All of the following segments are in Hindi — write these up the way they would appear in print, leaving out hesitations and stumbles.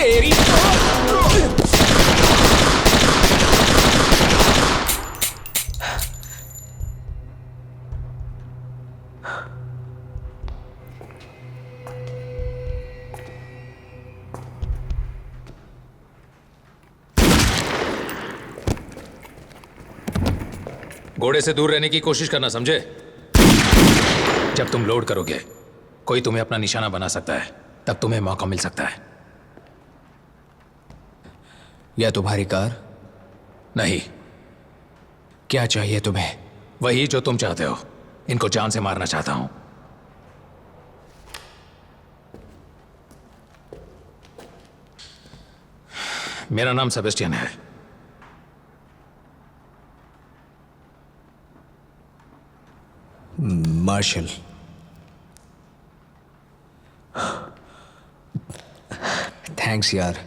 तेरी। घोड़े से दूर रहने की कोशिश करना, समझे? जब तुम लोड करोगे, कोई तुम्हें अपना निशाना बना सकता है, तब तुम्हें मौका मिल सकता है। या तुम्हारी कार? नहीं। क्या चाहिए तुम्हें? वही जो तुम चाहते हो। इनको जान से मारना चाहता हूं। मेरा नाम सेबेस्टियन है। मार्शल। थैंक्स यार,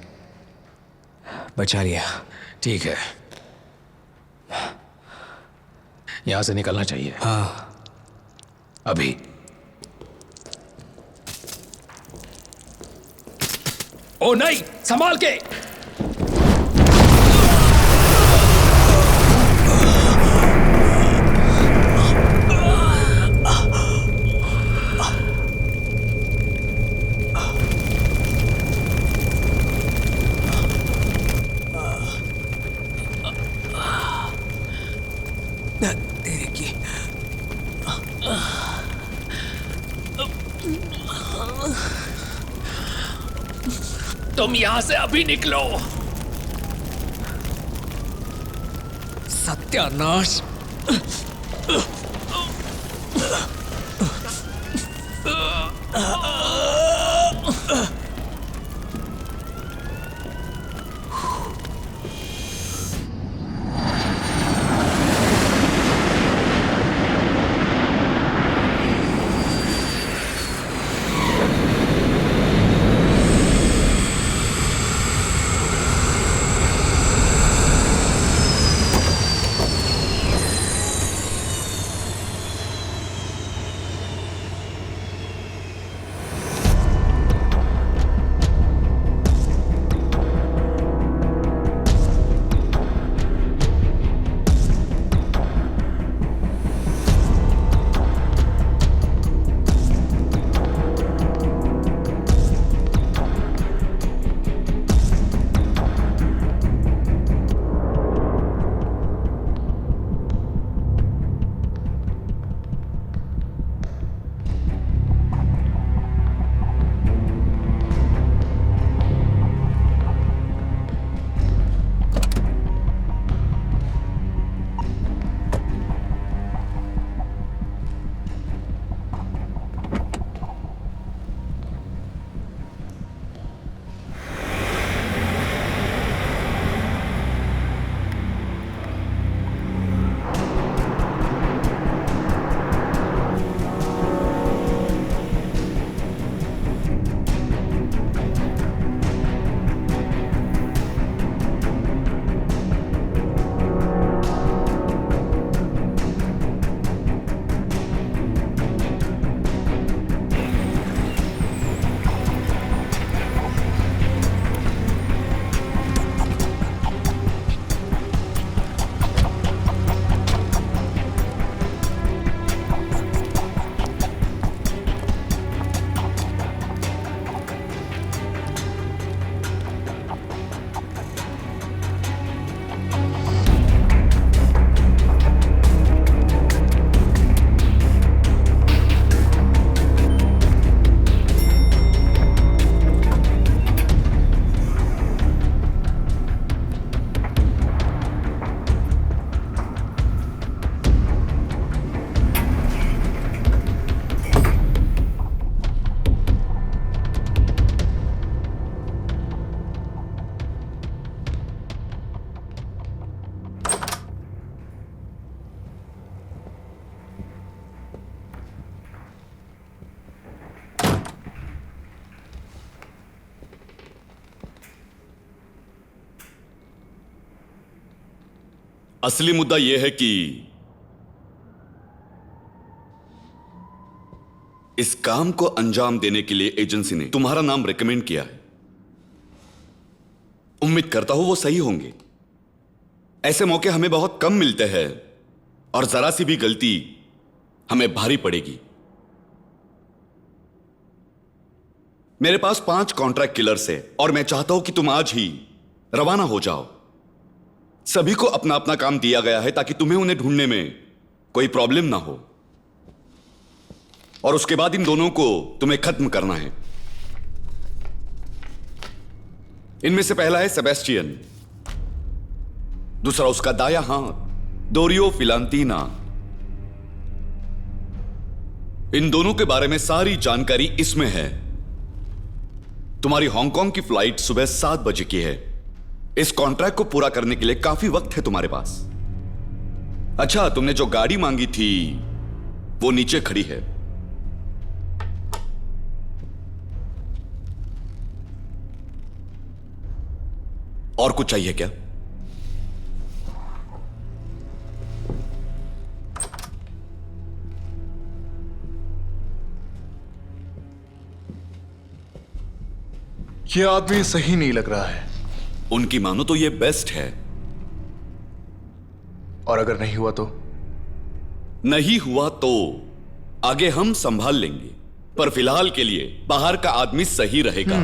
बचा लिया। ठीक है, यहां से निकलना चाहिए। हाँ। अभी। ओ नहीं, संभाल के। तेरे की। तुम यहां से अभी निकलो। सत्यानाश। असली मुद्दा यह है कि इस काम को अंजाम देने के लिए एजेंसी ने तुम्हारा नाम रेकमेंड किया है। उम्मीद करता हूं वो सही होंगे। ऐसे मौके हमें बहुत कम मिलते हैं और जरा सी भी गलती हमें भारी पड़ेगी। मेरे पास 5 कॉन्ट्रैक्ट किलर्स है और मैं चाहता हूं कि तुम आज ही रवाना हो जाओ। सभी को अपना अपना काम दिया गया है ताकि तुम्हें उन्हें ढूंढने में कोई प्रॉब्लम ना हो। और उसके बाद इन दोनों को तुम्हें खत्म करना है। इनमें से पहला है सेबेस्टियन, दूसरा उसका दाया हाथ डोरियो फिलांतीना। इन दोनों के बारे में सारी जानकारी इसमें है। तुम्हारी हांगकांग की फ्लाइट सुबह 7 बजे की है। इस कॉन्ट्रैक्ट को पूरा करने के लिए काफी वक्त है तुम्हारे पास। अच्छा, तुमने जो गाड़ी मांगी थी वो नीचे खड़ी है। और कुछ चाहिए क्या? ये आदमी सही नहीं लग रहा है। उनकी मानो तो ये बेस्ट है। और अगर नहीं हुआ तो? नहीं हुआ तो आगे हम संभाल लेंगे, पर फिलहाल के लिए बाहर का आदमी सही रहेगा।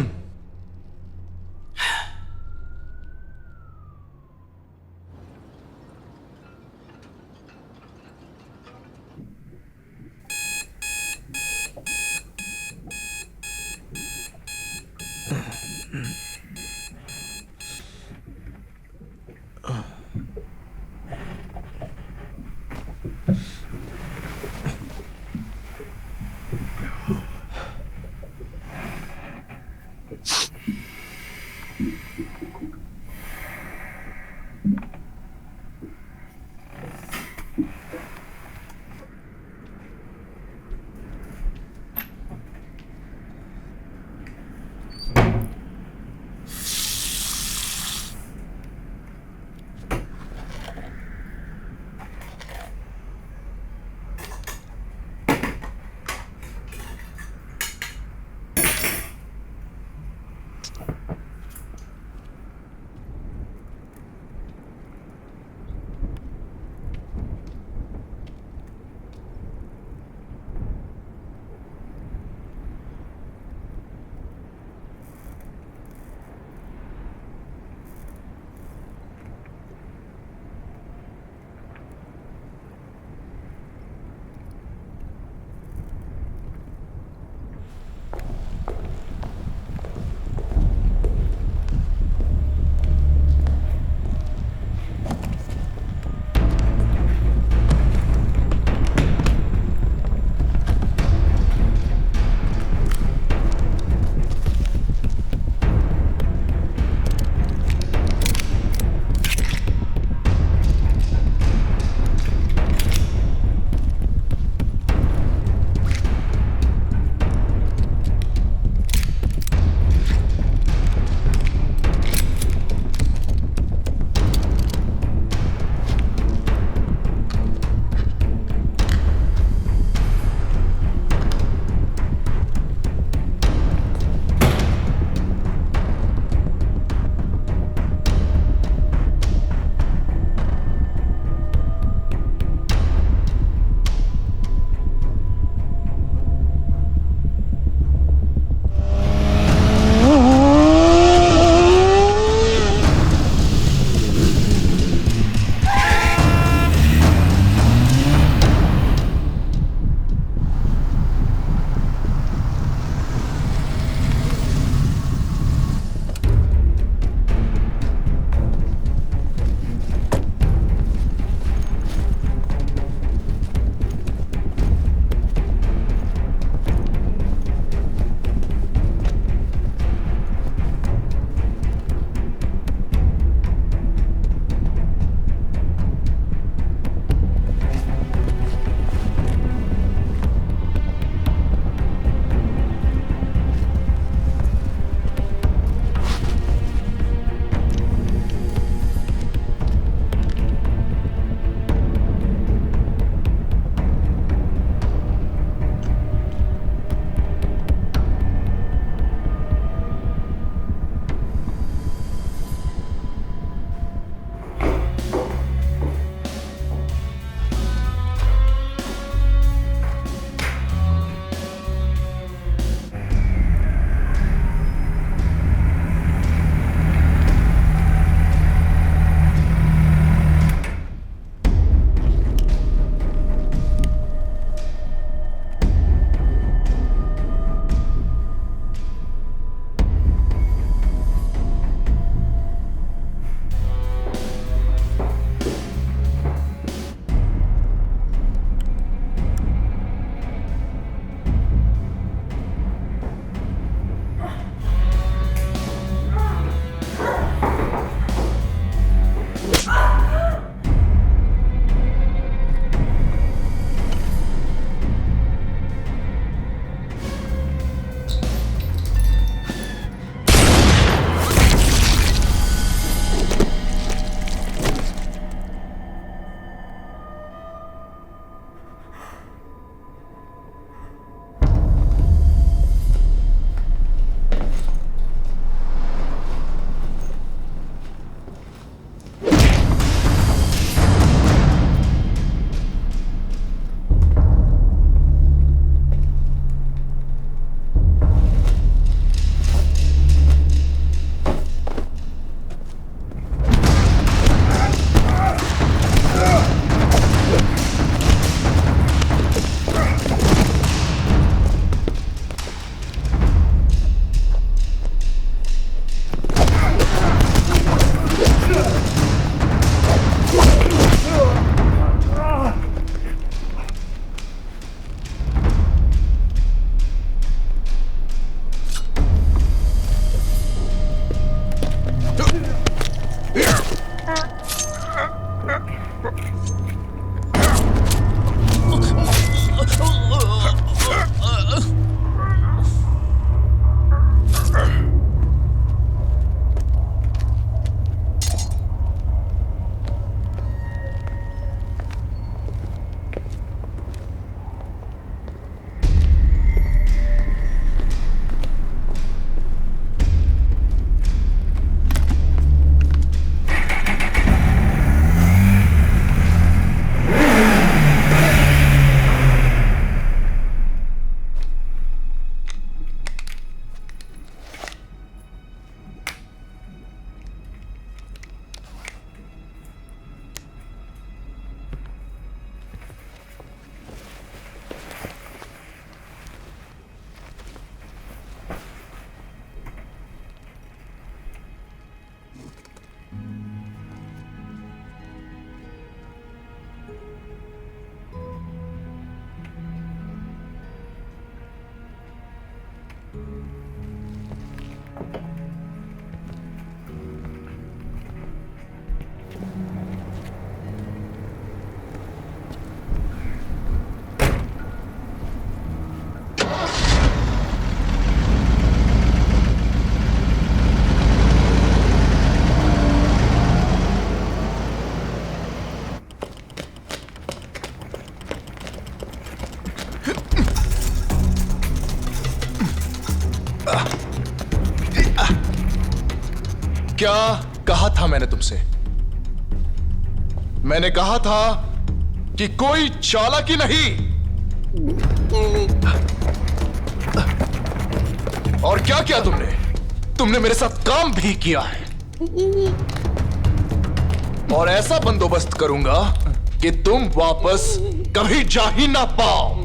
क्या कहा था मैंने तुमसे? मैंने कहा था कि कोई चालाकी नहीं। और क्या किया तुमने? तुमने मेरे साथ काम भी किया है। और ऐसा बंदोबस्त करूंगा कि तुम वापस कभी जा ही ना पाओ।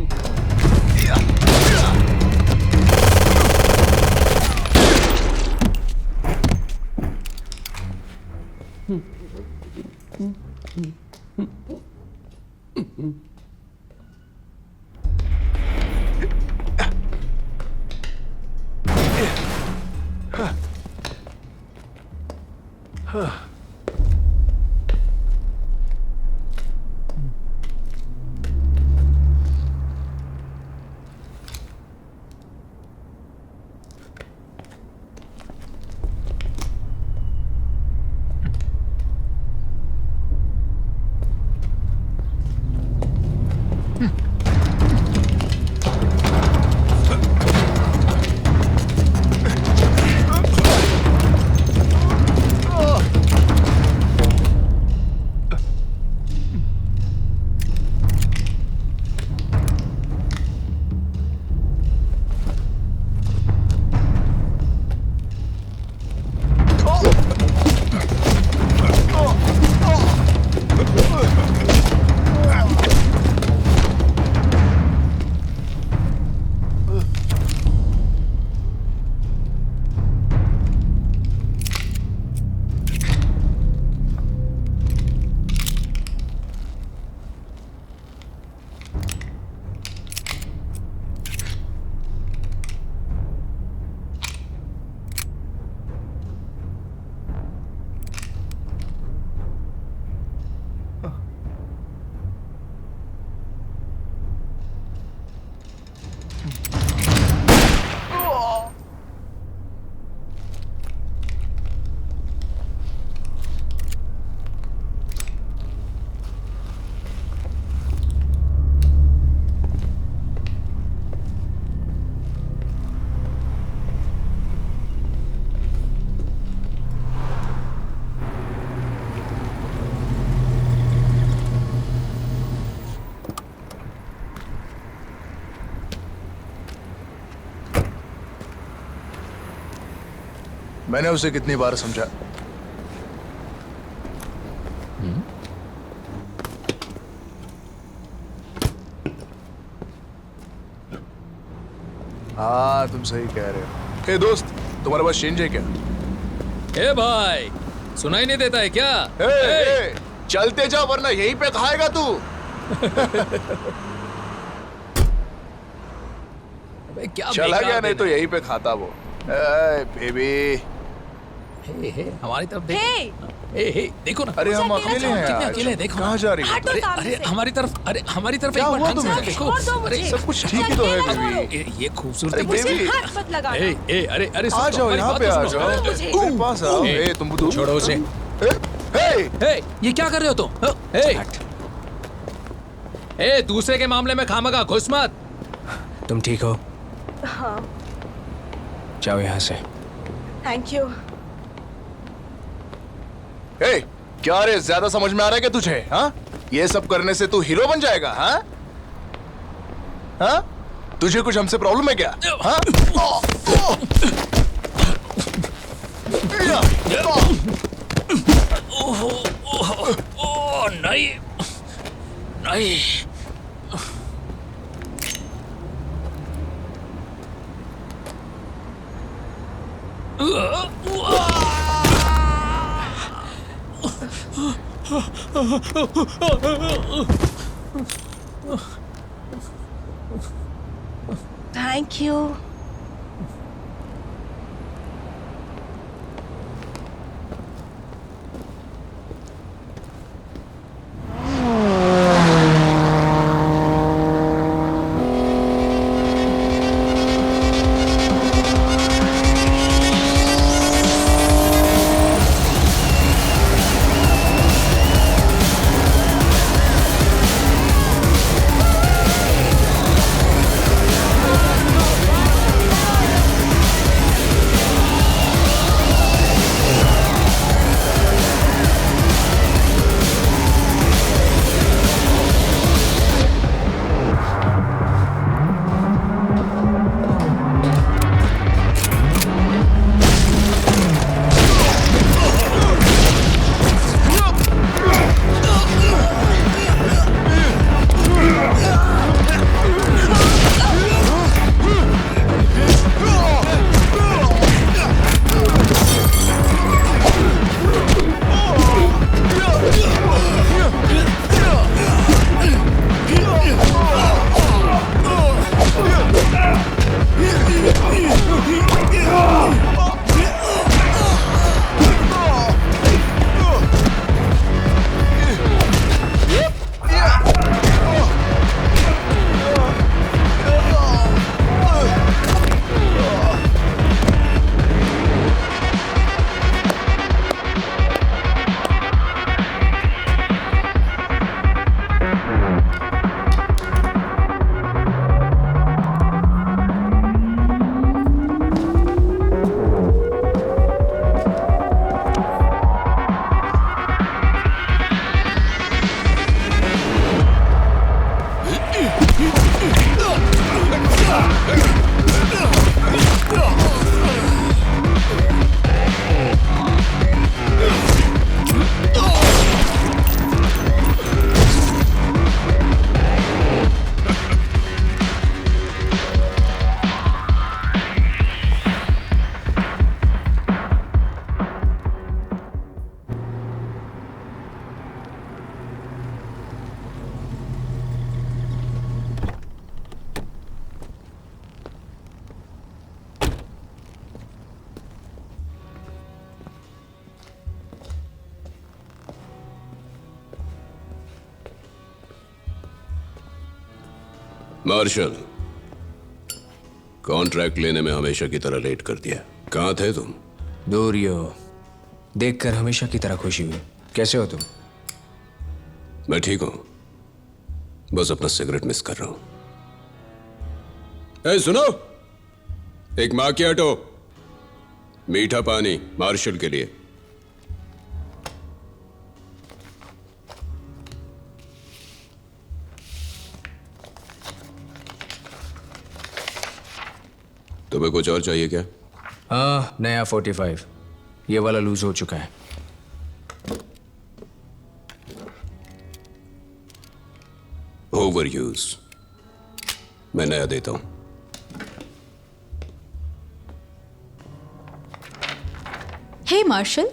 मैंने उसे कितनी बार समझा। हाँ, तुम सही कह रहे हो। हे दोस्त, तुम्हारे पास चेंज है क्या? ए भाई, सुनाई नहीं देता है क्या? हे, चलते जा वरना यहीं पे खाएगा तू। अबे क्या चला बेकार गया, नहीं तो दिन है। यहीं पे खाता वो। बेबी, हमारी तरफ देखो। हे! देखो ना। अरे हम मुझे अकेले हैं कितने आज। अकेले हैं, देखो। कहाँ जा रही है? हटो अरे सामने अरे से। हमारी तरफ, अरे हमारी तरफ क्या एक बार हुआ ढंग से तुम्हें? देखो। छोड़ दो मुझे। अरे सब कुछ ठीक ही तो है अकेला बेबी। छोड़ो। ये खूबसूरती अरे कैसी बेबी। है? हाथ मत लगाना। अरे आ सुनो, जाओ, हमारी यहाँ बात पे तो आ सुनो। जाओ। मुझे। मेरे पास आओ। ए, तुम छोड़ो उसे। ये क्या कर रहे हो तुम? दूसरे के मामले में खामखा घुस मत। तुम ठीक हो? हाँ, जाओ यहाँ से। Thank you. ए, क्या रे, ज्यादा समझ में आ रहा है क्या तुझे? हाँ, ये सब करने से तू हीरो बन जाएगा? हाँ हाँ, तुझे कुछ हमसे प्रॉब्लम है क्या? हाँ? ओ नहीं नहीं। Thank you. मार्शल, कॉन्ट्रैक्ट लेने में हमेशा की तरह लेट कर दिया। कहाँ थे तुम? दूरियो, देखकर हमेशा की तरह खुशी हुई। कैसे हो तुम? मैं ठीक हूं, बस अपना सिगरेट मिस कर रहा हूं। ए सुनो, एक माकियाटो, मीठा पानी मार्शल के लिए। तुम्हें कुछ और चाहिए क्या? हाँ, नया 45। ये वाला लूज हो चुका है। Over use. मैं नया देता हूं। हे मार्शल,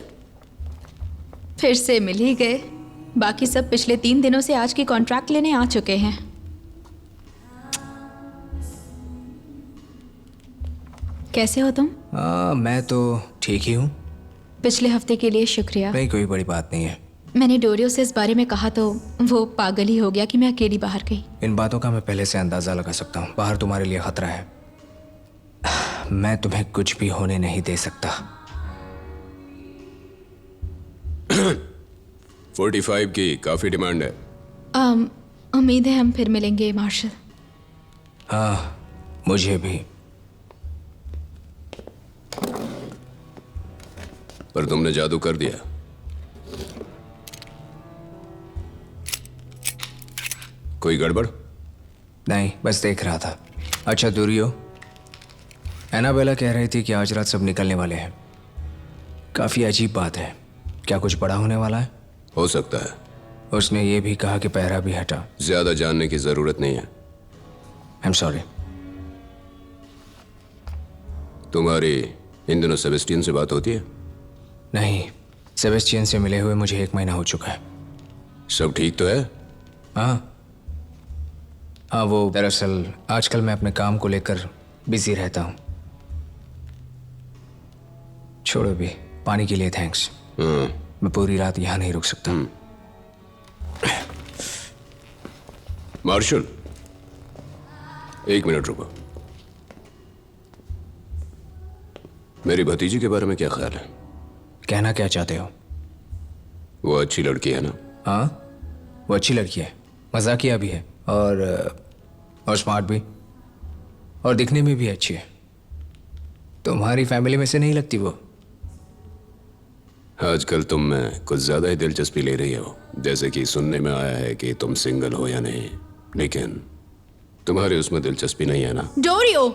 फिर से मिल ही गए। बाकी सब पिछले 3 दिनों से आज की कॉन्ट्रैक्ट लेने आ चुके हैं। कैसे हो तुम? हाँ, मैं तो ठीक ही हूँ। पिछले हफ्ते के लिए शुक्रिया। नहीं, कोई बड़ी बात नहीं है। मैंने डोरियो से इस बारे में कहा तो वो पागल ही हो गया कि मैं अकेली बाहर गई। इन बातों का मैं पहले से अंदाजा लगा सकता हूँ। बाहर तुम्हारे लिए खतरा है। मैं तुम्हें कुछ भी होने नहीं दे सकता। 45 की काफी डिमांड है। उम्मीद है हम फिर मिलेंगे मार्शल। हाँ, मुझे भी। पर तुमने जादू कर दिया। कोई गड़बड़? नहीं, बस देख रहा था। अच्छा दूरियो, एनाबेला कह रही थी कि आज रात सब निकलने वाले हैं। काफी अजीब बात है। क्या कुछ बड़ा होने वाला है? हो सकता है। उसने ये भी कहा कि पहरा भी हटा। ज्यादा जानने की जरूरत नहीं है। I am sorry. तुम्हारी इन दिनों सेबेस्टियन से बात होती है? नहीं, सेबेस्टियन से मिले हुए मुझे 1 महीना हो चुका है। सब ठीक तो है? हाँ हाँ, वो दरअसल आजकल मैं अपने काम को लेकर बिजी रहता हूँ। छोड़ो भी, पानी के लिए थैंक्स। मैं पूरी रात यहाँ नहीं रुक सकता। मार्शल, 1 मिनट रुको। मेरी भतीजी के बारे में क्या ख्याल है? कहना क्या चाहते हो? वो अच्छी लड़की है ना? हाँ, वो अच्छी लड़की है, मजाकिया भी है और स्मार्ट भी, और दिखने में भी अच्छी है। तुम्हारी फैमिली में से नहीं लगती वो? आजकल तुम में कुछ ज्यादा ही दिलचस्पी ले रही हो। जैसे कि सुनने में आया है कि तुम सिंगल हो या नहीं, लेकिन तुम्हारी उसमें दिलचस्पी नहीं है ना? डोरियो,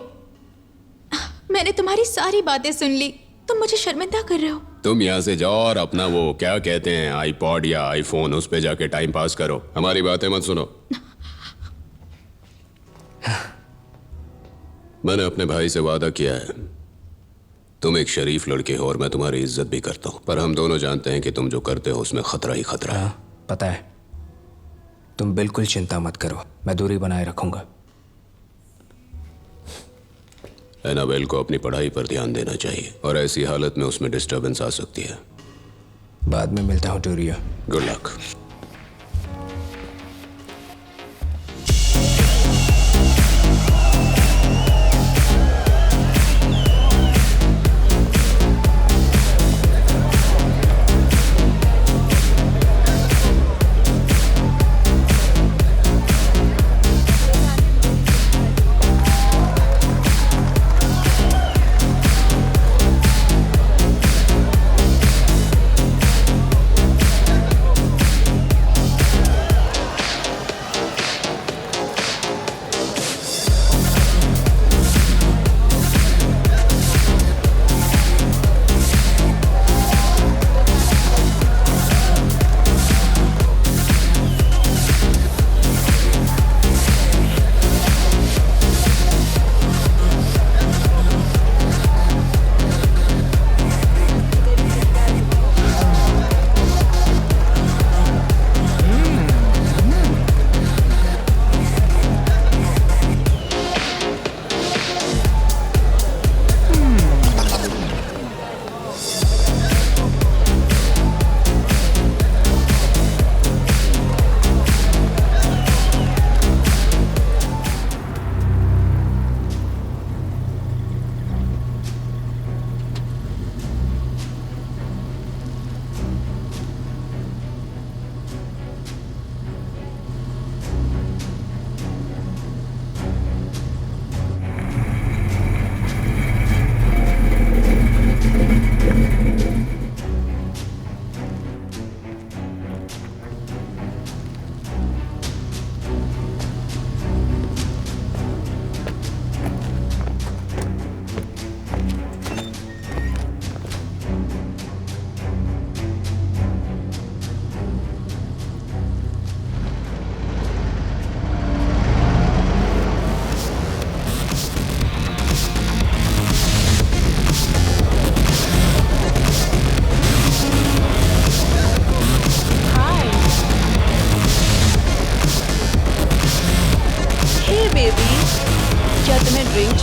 मैंने तुम्हारी सारी बातें सुन ली। तुम मुझे शर्मिंदा कर रहे हो। तुम यहाँ से जाओ और अपना वो क्या कहते हैं आईपॉड या आईफोन, उस पे जाके टाइम पास करो। हमारी बातें मत सुनो। मैंने अपने भाई से वादा किया है। तुम एक शरीफ लड़के हो और मैं तुम्हारी इज्जत भी करता हूँ, पर हम दोनों जानते हैं कि तुम जो करते हो उसमें खतरा ही खतरा है। हाँ, पता है। तुम बिल्कुल चिंता मत करो, मैं दूरी बनाए रखूंगा। एनाबेल को अपनी पढ़ाई पर ध्यान देना चाहिए और ऐसी हालत में उसमें डिस्टर्बेंस आ सकती है। बाद में मिलता हूँ डोरियो। Good luck.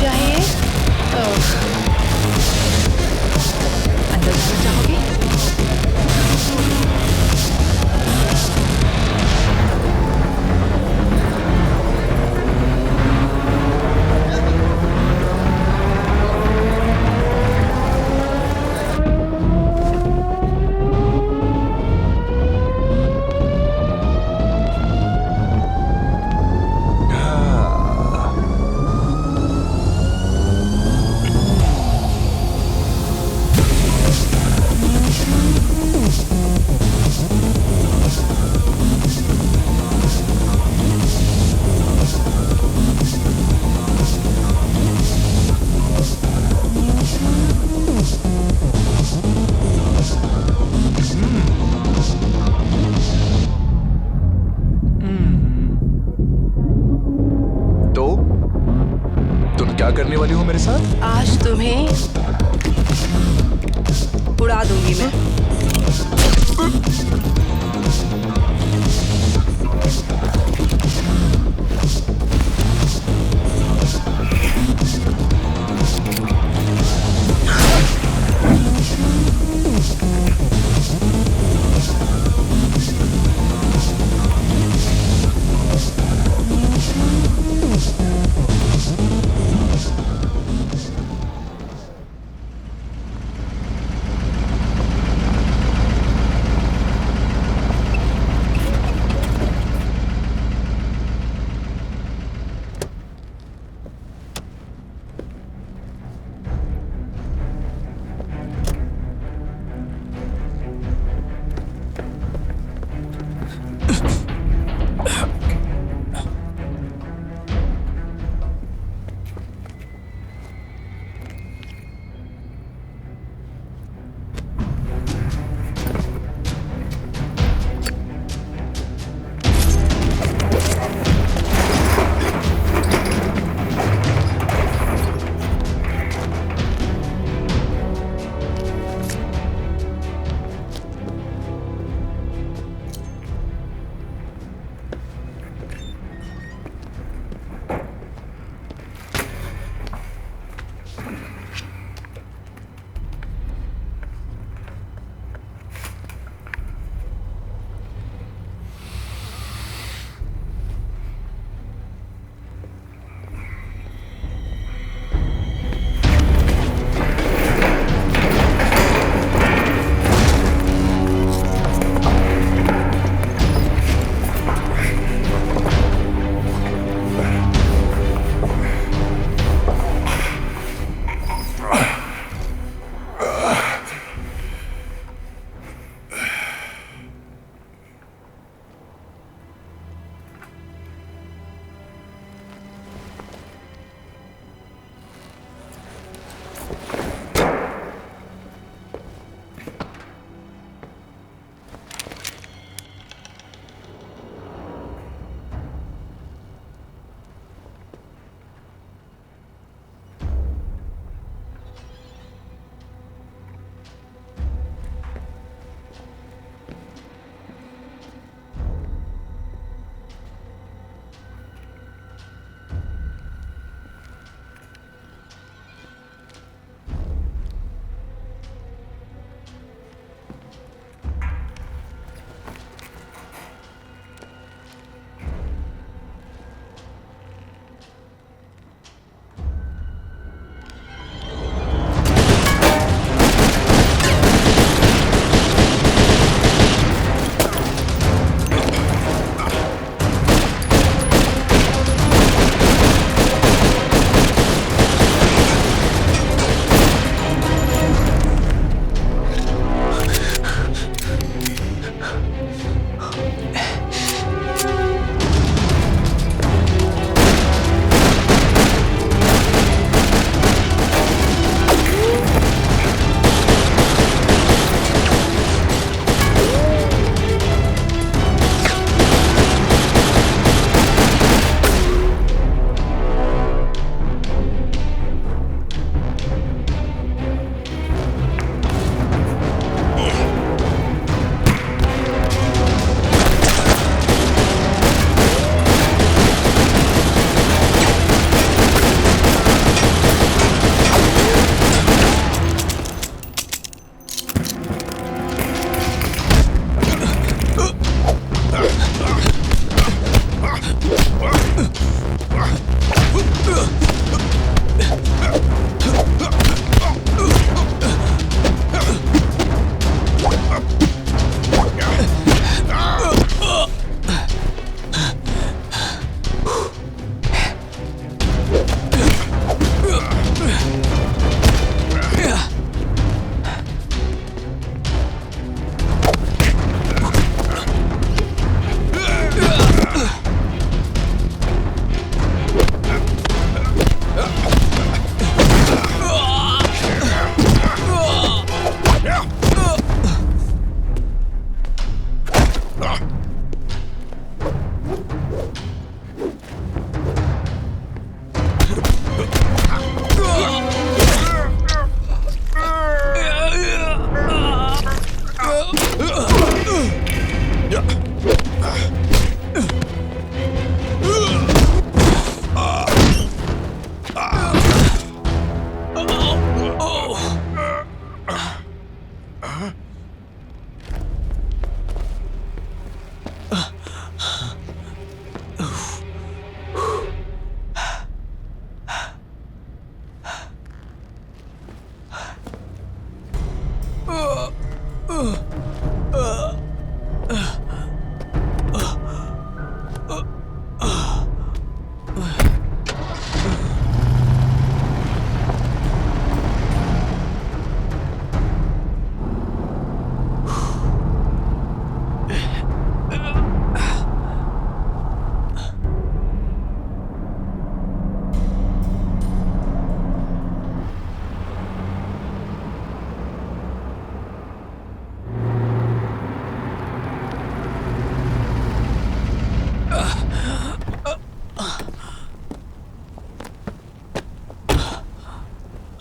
चाहिए? अंदर जाना चाहोगे? तो तुम क्या करने वाली हो मेरे साथ? आज तुम्हें उड़ा दूंगी मैं।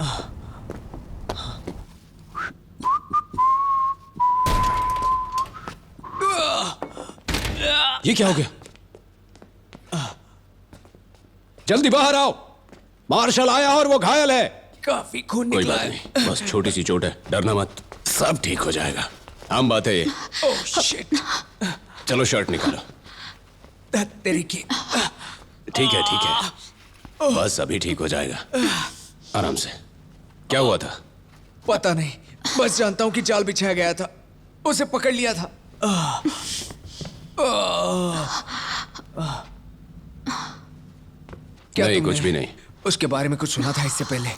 ये क्या हो गया? जल्दी बाहर आओ, मार्शल आया और वो घायल है। काफी खून कोई निकला बात है। नहीं, बस छोटी सी चोट है, डरना मत, सब ठीक हो जाएगा। आम बात है ये। Oh shit. चलो शर्ट निकालो। तेरी की। ठीक है, बस अभी ठीक हो जाएगा, आराम से। क्या हुआ था? पता नहीं, बस जानता हूं कि जाल बिछाया गया था, उसे पकड़ लिया था। क्या नहीं, तुमने कुछ भी नहीं। उसके बारे में कुछ सुना था इससे पहले?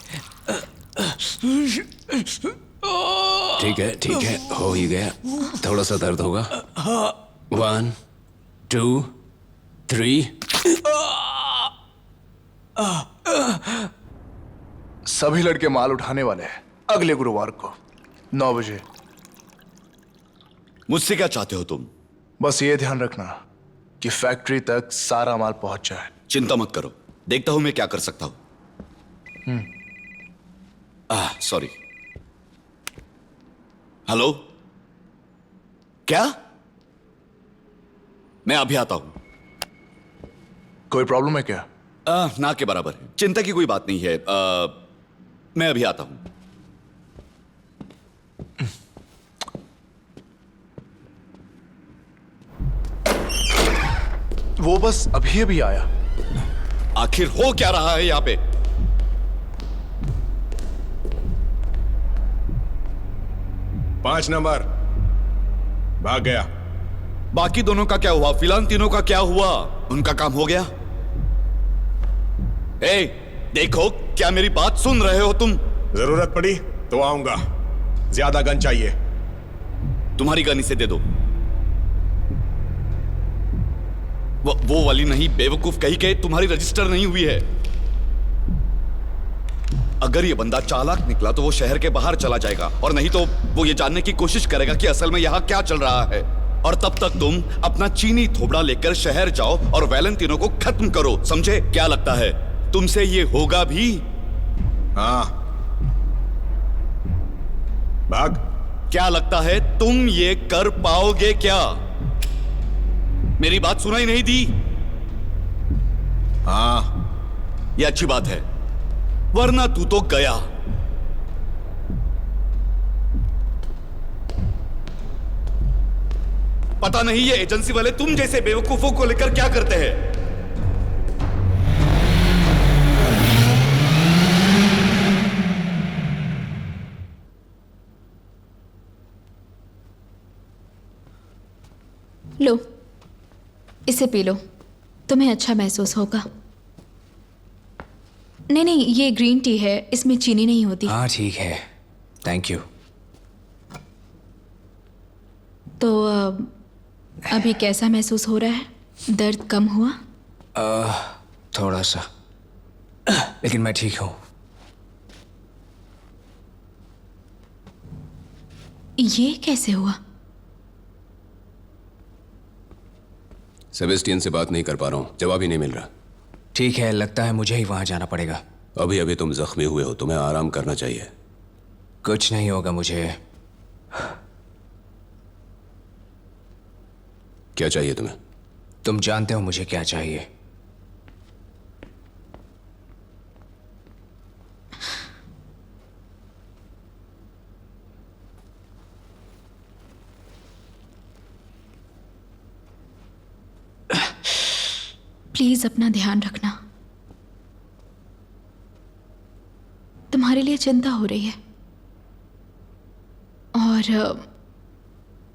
ठीक है, हो ही गया। थोड़ा सा दर्द होगा। 1 2 3। सभी लड़के माल उठाने वाले हैं अगले गुरुवार को 9 बजे। मुझसे क्या चाहते हो तुम? बस ये ध्यान रखना कि फैक्ट्री तक सारा माल पहुंच जाए। चिंता मत करो, देखता हूं मैं क्या कर सकता हूं। सॉरी। हेलो, क्या? मैं अभी आता हूं। कोई प्रॉब्लम है क्या? ना के बराबर है, चिंता की कोई बात नहीं है। मैं अभी आता हूं। वो बस अभी आया। आखिर हो क्या रहा है यहां पे? पांच नंबर भाग गया। बाकी दोनों का क्या हुआ? फिलहाल तीनों का क्या हुआ? उनका काम हो गया? ए, देखो, क्या मेरी बात सुन रहे हो तुम? जरूरत पड़ी तो आऊंगा, ज्यादा गन चाहिए। तुम्हारी गन इसे दे दो। वो वाली नहीं, बेवकूफ कहीं के, तुम्हारी रजिस्टर नहीं हुई है। अगर ये बंदा चालाक निकला तो वो शहर के बाहर चला जाएगा, और नहीं तो वो ये जानने की कोशिश करेगा कि असल में यहां क्या चल रहा है। और तब तक तुम अपना चीनी थोबड़ा लेकर शहर जाओ और वैलेंटिनो को खत्म करो, समझे? क्या लगता है तुमसे ये होगा भी? हाँ, भाग। क्या लगता है तुम ये कर पाओगे क्या? मेरी बात सुनाई नहीं दी? हाँ, ये अच्छी बात है, वरना तू तो गया। पता नहीं ये एजेंसी वाले तुम जैसे बेवकूफों को लेकर क्या करते हैं। लो, इसे पी लो, तुम्हें अच्छा महसूस होगा। नहीं, ये ग्रीन टी है, इसमें चीनी नहीं होती। हाँ ठीक है, थैंक यू। तो अभी कैसा महसूस हो रहा है? दर्द कम हुआ? थोड़ा सा, लेकिन मैं ठीक हूं। ये कैसे हुआ? सेबेस्टियन से बात नहीं कर पा रहा हूं, जवाब ही नहीं मिल रहा। ठीक है, लगता है मुझे ही वहां जाना पड़ेगा। अभी अभी तुम जख्मी हुए हो, तुम्हें आराम करना चाहिए। कुछ नहीं होगा मुझे। क्या चाहिए तुम्हें? तुम जानते हो मुझे क्या चाहिए। प्लीज अपना ध्यान रखना, तुम्हारे लिए चिंता हो रही है। और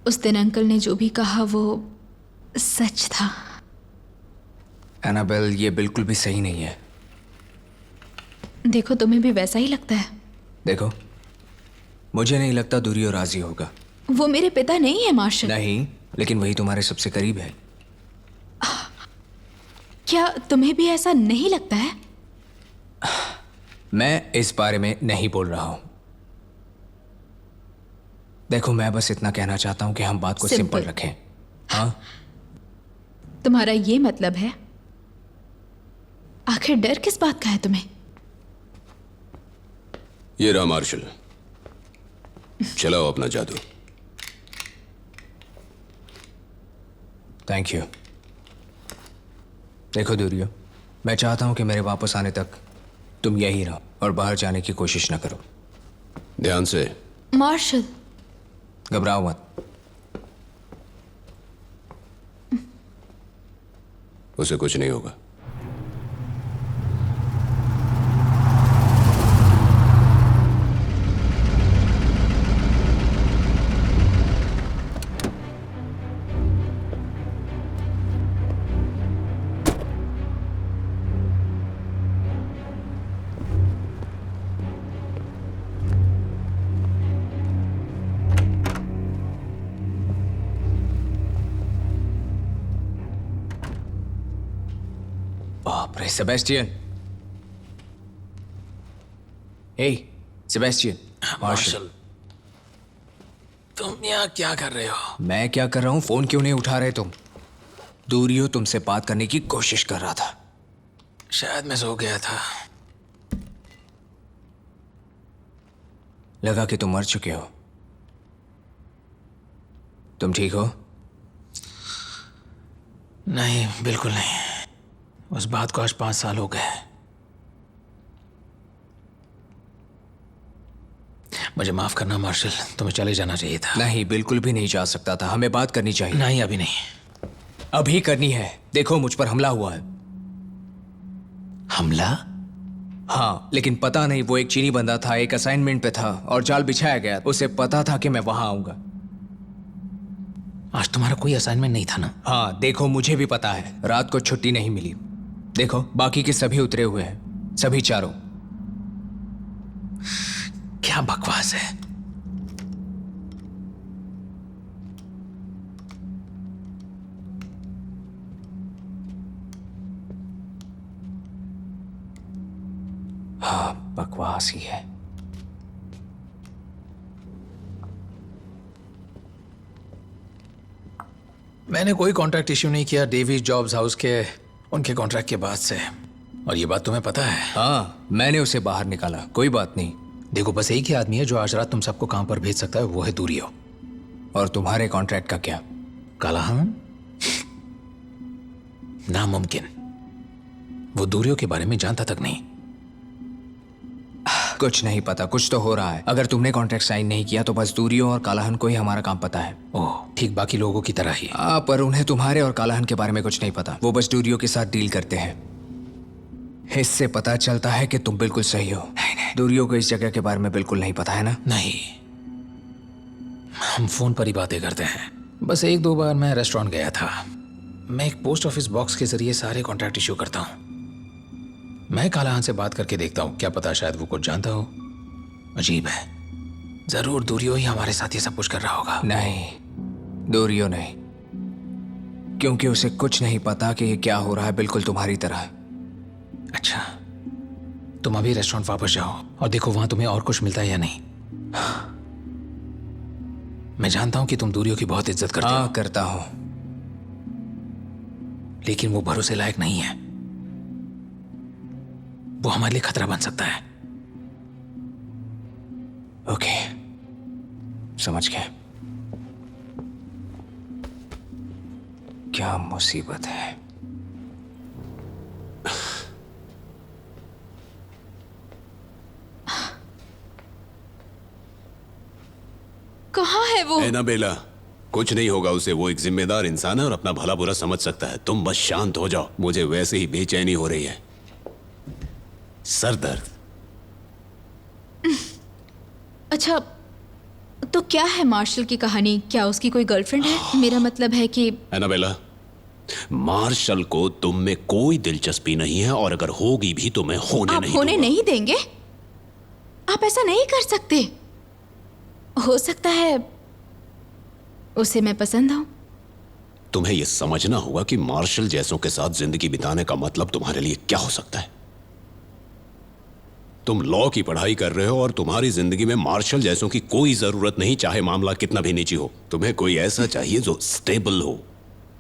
उस दिन अंकल ने जो भी कहा वो सच था। एनाबेल, ये बिल्कुल भी सही नहीं है। देखो, तुम्हें भी वैसा ही लगता है। देखो, मुझे नहीं लगता दुरियो राजी होगा। वो मेरे पिता नहीं है मार्शल। नहीं, लेकिन वही तुम्हारे सबसे करीब है। क्या तुम्हें भी ऐसा नहीं लगता है? मैं इस बारे में नहीं बोल रहा हूं। देखो, मैं बस इतना कहना चाहता हूं कि हम बात को सिंपल रखें। हाँ, तुम्हारा ये मतलब है? आखिर डर किस बात का है तुम्हें? ये रहा मार्शल, चलाओ अपना जादू। Thank you. देखो दूरियो, मैं चाहता हूं कि मेरे वापस आने तक तुम यही रहो और बाहर जाने की कोशिश न करो। ध्यान से। मार्शल, घबराओ मत। उसे कुछ नहीं होगा। बाप रे, सेबेस्टियन। हे सेबेस्टियन। मार्शल, तुम यहाँ क्या कर रहे हो? मैं क्या कर रहा हूं? फोन क्यों नहीं उठा रहे तुम? दूरियो तुमसे बात करने की कोशिश कर रहा था। शायद मैं सो गया था। लगा कि तुम मर चुके हो। तुम ठीक हो? नहीं, बिल्कुल नहीं। उस बात को आज 5 साल हो गए। मुझे माफ करना मार्शल, तुम्हें चले जाना चाहिए था। नहीं, बिल्कुल भी नहीं जा सकता था। हमें बात करनी चाहिए। नहीं, अभी नहीं। अभी करनी है। देखो, मुझ पर हमला हुआ है। हमला? हाँ, लेकिन पता नहीं, वो एक चीनी बंदा था, एक असाइनमेंट पे था और जाल बिछाया गया। उसे पता था कि मैं वहां आऊंगा। आज तुम्हारा कोई असाइनमेंट नहीं था ना? हाँ, देखो, मुझे भी पता है। रात को छुट्टी नहीं मिली। देखो, बाकी के सभी उतरे हुए हैं, सभी चारों। क्या बकवास है। हाँ, बकवास ही है। मैंने कोई कॉन्ट्रैक्ट इश्यू नहीं किया डेविस जॉब्स हाउस के उनके कॉन्ट्रैक्ट के बाद से, और ये बात तुम्हें पता है। हाँ, मैंने उसे बाहर निकाला। कोई बात नहीं। देखो, बस एक ही आदमी है जो आज रात तुम सबको काम पर भेज सकता है, वो है दूरियो। और तुम्हारे कॉन्ट्रैक्ट का क्या? कालाहान? नामुमकिन। वो दूरियो के बारे में जानता तक नहीं। कुछ नहीं पता, कुछ तो हो रहा है। अगर तुमने कॉन्ट्रैक्ट साइन नहीं किया तो बस दूरियो और कालाहन को ही हमारा काम पता है। ओह, ठीक बाकी लोगों की तरह ही। पर उन्हें तुम्हारे और कालाहन के बारे में कुछ नहीं पता। वो बस दूरियो के साथ डील करते हैं। इससे पता चलता है कि तुम बिल्कुल सही हो। नहीं, दूरियो को इस जगह के बारे में बिल्कुल नहीं पता है ना? नहीं, हम फोन पर ही बातें करते हैं। बस 1-2 बार मैं रेस्टोरेंट गया था। मैं एक पोस्ट ऑफिस बॉक्स के जरिए सारे कॉन्ट्रैक्ट इश्यू करता हूँ। मैं कालाहान से बात करके देखता हूँ, क्या पता शायद वो कुछ जानता हो। अजीब है, जरूर दूरियो ही हमारे साथ ये सब कुछ कर रहा होगा। नहीं, दूरियो नहीं, क्योंकि उसे कुछ नहीं पता कि ये क्या हो रहा है, बिल्कुल तुम्हारी तरह। अच्छा, तुम अभी रेस्टोरेंट वापस जाओ और देखो वहां तुम्हें और कुछ मिलता है या नहीं। मैं जानता हूं कि तुम दूरियो की बहुत इज्जत करते हो। करता हूं, लेकिन वो भरोसे लायक नहीं है। वो हमारे लिए खतरा बन सकता है। ओके, समझ गया। क्या मुसीबत है। कहाँ है वो? एनाबेला, कुछ नहीं होगा उसे। वो एक जिम्मेदार इंसान है और अपना भला बुरा समझ सकता है। तुम बस शांत हो जाओ। मुझे वैसे ही बेचैनी हो रही है, सर दर्द। अच्छा, तो क्या है मार्शल की कहानी? क्या उसकी कोई गर्लफ्रेंड है? मेरा मतलब है कि एनाबेला, मार्शल को तुम में कोई दिलचस्पी नहीं है, और अगर होगी भी तो मैं होने आप नहीं होने दूंगा। नहीं देंगे? आप ऐसा नहीं कर सकते। हो सकता है उसे मैं पसंद हूं। तुम्हें यह समझना होगा कि मार्शल जैसों के साथ जिंदगी बिताने का मतलब तुम्हारे लिए क्या हो सकता है। तुम लॉ की पढ़ाई कर रहे हो और तुम्हारी जिंदगी में मार्शल जैसों की कोई जरूरत नहीं, चाहे मामला कितना भी नीची हो। तुम्हें कोई ऐसा चाहिए जो स्टेबल हो,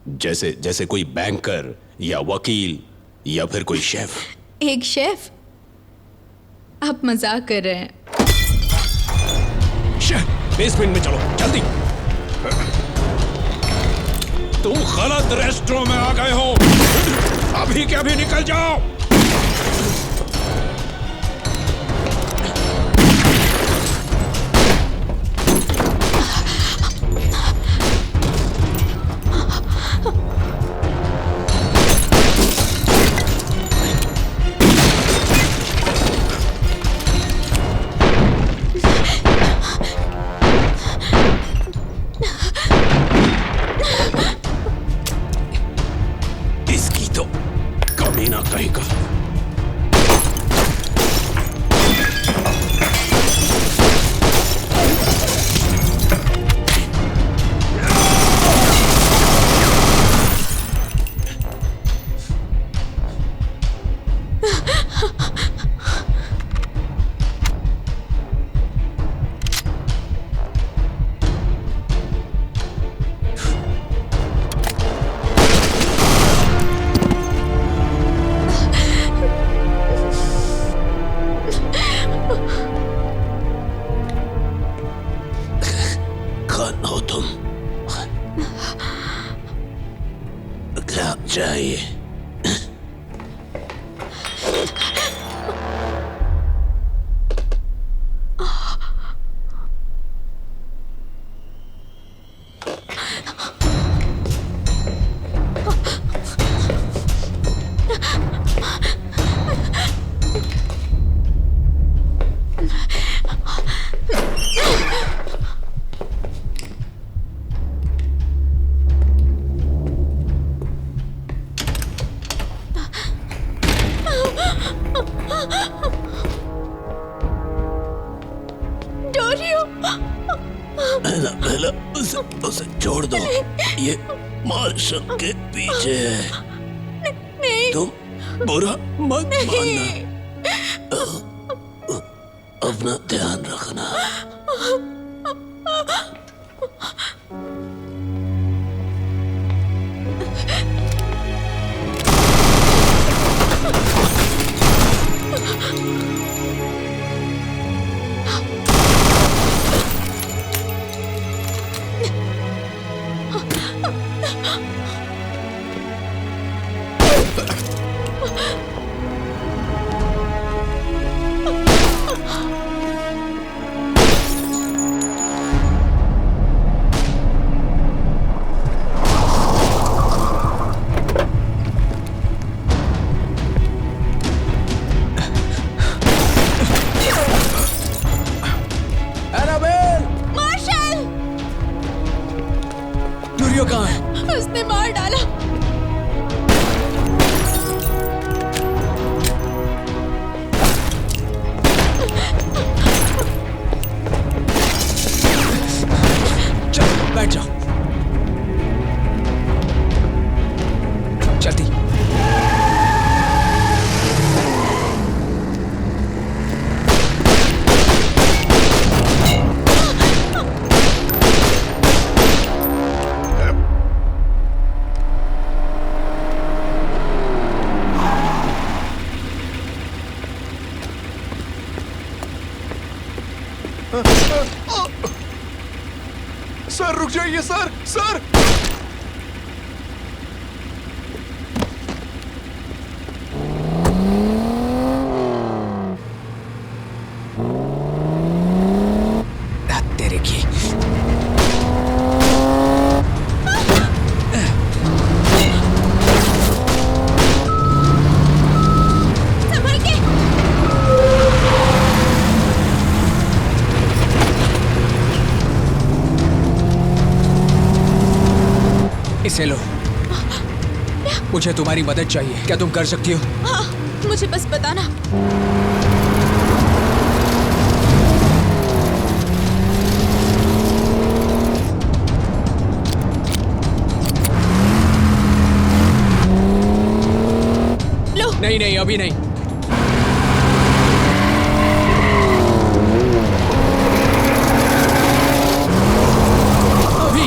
जैसे कोई बैंकर या वकील या फिर कोई शेफ। एक शेफ? आप मजाक कर रहे हैं। बेसमेंट में चलो जल्दी। तुम गलत रेस्टोरेंट में आ गए हो, अभी के अभी निकल जाओ। इसकी तो कमीना कहीं का। कौन हो तुम? क्या चाहिए? पहला उसे छोड़ दो, ये मार्शल के पीछे है। नहीं। तुम बुरा मत मानना, अपना ध्यान रखना। कहाँ है? उसने मार डाला। चल बैठ जाओ, जल्दी। सर रुक जाइए सर, सर। तेरे की संभल के। इसे लो, मुझे तुम्हारी मदद चाहिए, क्या तुम कर सकती हो? हाँ, मुझे बस बताना। लो। नहीं नहीं, अभी नहीं। अभी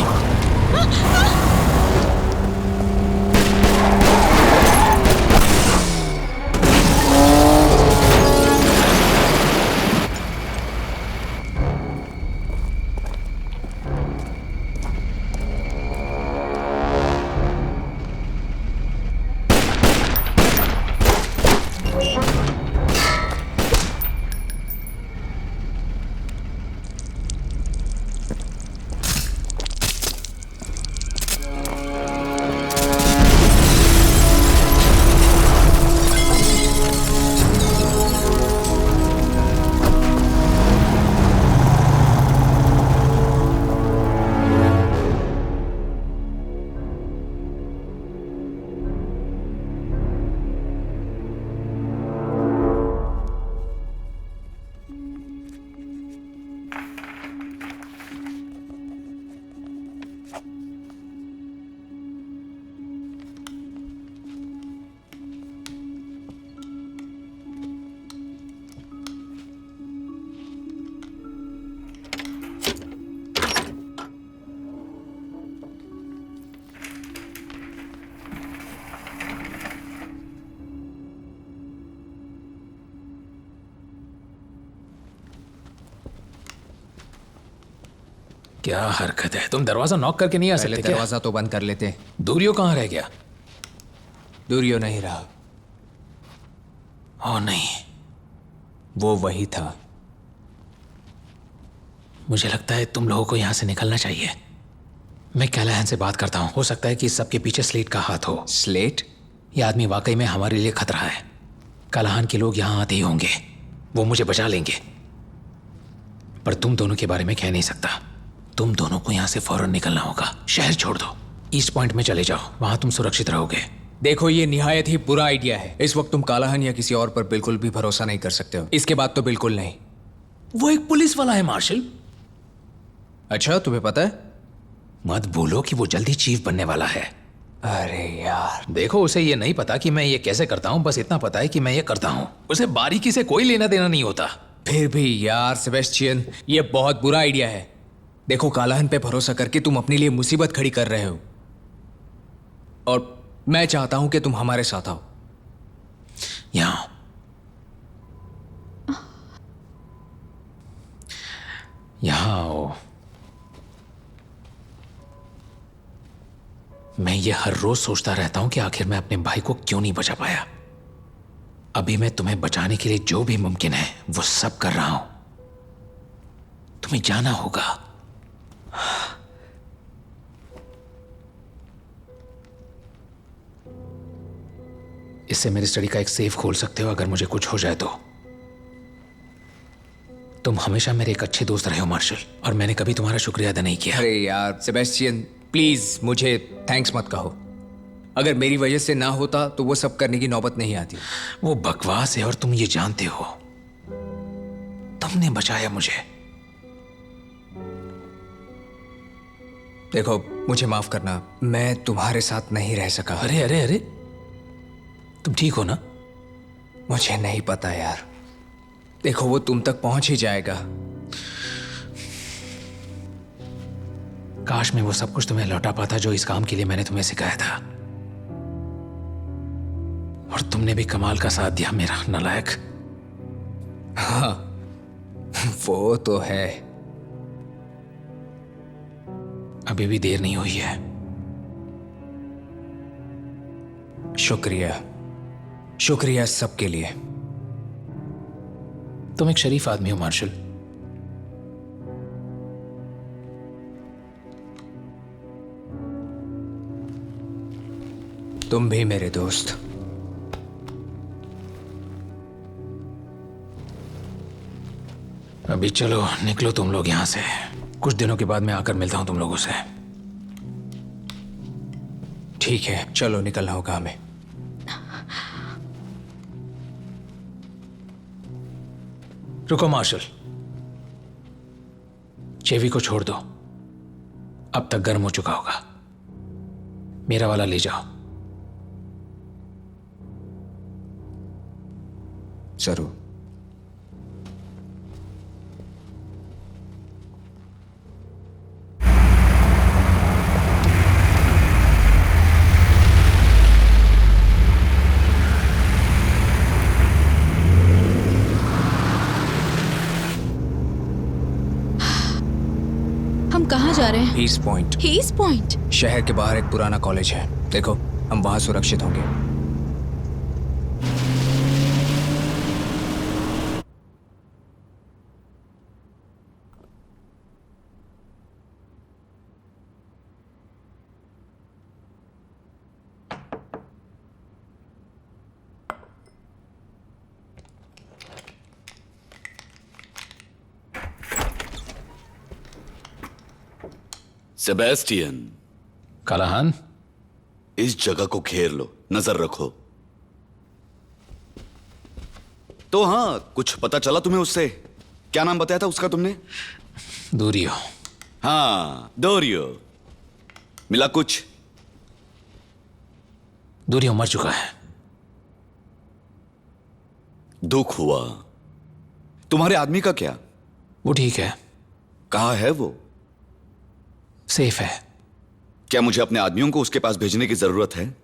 क्या हरकत है, तुम दरवाजा नॉक करके नहीं आ पहले सकते क्या? दरवाजा तो बंद कर लेते। दूरियो कहाँ रह गया? दूरियो नहीं रहा, ओ नहीं, वो वही था। मुझे लगता है तुम लोगों को यहां से निकलना चाहिए। मैं कैलाहन से बात करता हूं, हो सकता है कि इस सबके पीछे स्लेट का हाथ हो। स्लेट? यह आदमी वाकई में हमारे लिए खतरा है। कैलाहन के लोग यहां आते ही होंगे, वो मुझे बचा लेंगे। पर तुम दोनों के बारे में कह नहीं सकता। तुम दोनों को यहां से फौरन निकलना होगा। शहर छोड़ दो, ईस्ट पॉइंट में चले जाओ, वहां तुम सुरक्षित रहोगे। देखो, ये निहायत ही बुरा आइडिया है। इस वक्त तुम कालाहन या किसी और पर बिल्कुल भी भरोसा नहीं कर सकते हो। इसके बाद तो बिल्कुल नहीं। वो एक पुलिस वाला है मार्शल। अच्छा, तुम्हें पता है? मत बोलो कि वो जल्दी चीफ बनने वाला है। अरे यार, देखो, उसे ये नहीं पता कि मैं ये कैसे करता हूं, बस इतना पता है कि मैं ये करता हूं। उसे बारीकी से कोई लेना देना नहीं होता। फिर भी यार सेबेस्टियन, ये बहुत बुरा आइडिया है। देखो, कालाहन पे भरोसा करके तुम अपने लिए मुसीबत खड़ी कर रहे हो, और मैं चाहता हूं कि तुम हमारे साथ आओ। यहां यहां आओ। मैं ये हर रोज सोचता रहता हूं कि आखिर मैं अपने भाई को क्यों नहीं बचा पाया। अभी मैं तुम्हें बचाने के लिए जो भी मुमकिन है वो सब कर रहा हूं। तुम्हें जाना होगा। इससे मेरी स्टडी का एक सेफ खोल सकते हो अगर मुझे कुछ हो जाए तो। तुम हमेशा मेरे एक अच्छे दोस्त रहे हो मार्शल, और मैंने कभी तुम्हारा शुक्रिया अदा नहीं किया। अरे यार सेबेस्टियन, प्लीज मुझे थैंक्स मत कहो। अगर मेरी वजह से ना होता तो वो सब करने की नौबत नहीं आती। वो बकवास है और तुम ये जानते हो। तुमने बचाया मुझे। देखो, मुझे माफ करना, मैं तुम्हारे साथ नहीं रह सका। अरे अरे अरे, तुम ठीक हो ना? मुझे नहीं पता यार। देखो, वो तुम तक पहुंच ही जाएगा। काश मैं वो सब कुछ तुम्हें लौटा पाता जो इस काम के लिए मैंने तुम्हें सिखाया था। और तुमने भी कमाल का साथ दिया मेरा नालायक। हाँ, वो तो है। अभी भी देर नहीं हुई है। शुक्रिया, शुक्रिया सबके लिए। तुम एक शरीफ आदमी हो मार्शल। तुम भी मेरे दोस्त। अभी चलो, निकलो तुम लोग यहां से। कुछ दिनों के बाद मैं आकर मिलता हूं तुम लोगों से। ठीक है, चलो, निकलना होगा हमें। रुको मार्शल, चेवी को छोड़ दो। अब तक गर्म हो चुका होगा। मेरा वाला ले जाओ। जरूर। हम कहाँ जा रहे हैं? Peace point. हीस पॉइंट? शहर के बाहर एक पुराना कॉलेज है। देखो, हम वहां सुरक्षित होंगे। सेबेस्टियन, कालाहान, इस जगह को घेर लो, नजर रखो। तो हाँ, कुछ पता चला तुम्हें उससे? क्या नाम बताया था उसका तुमने? दूरियो। हाँ, डोरियो। मिला कुछ? दूरियो मर चुका है। दुख हुआ। तुम्हारे आदमी का क्या? वो ठीक है, कहाँ है वो? सेफ है। क्या मुझे अपने आदमियों को उसके पास भेजने की जरूरत है?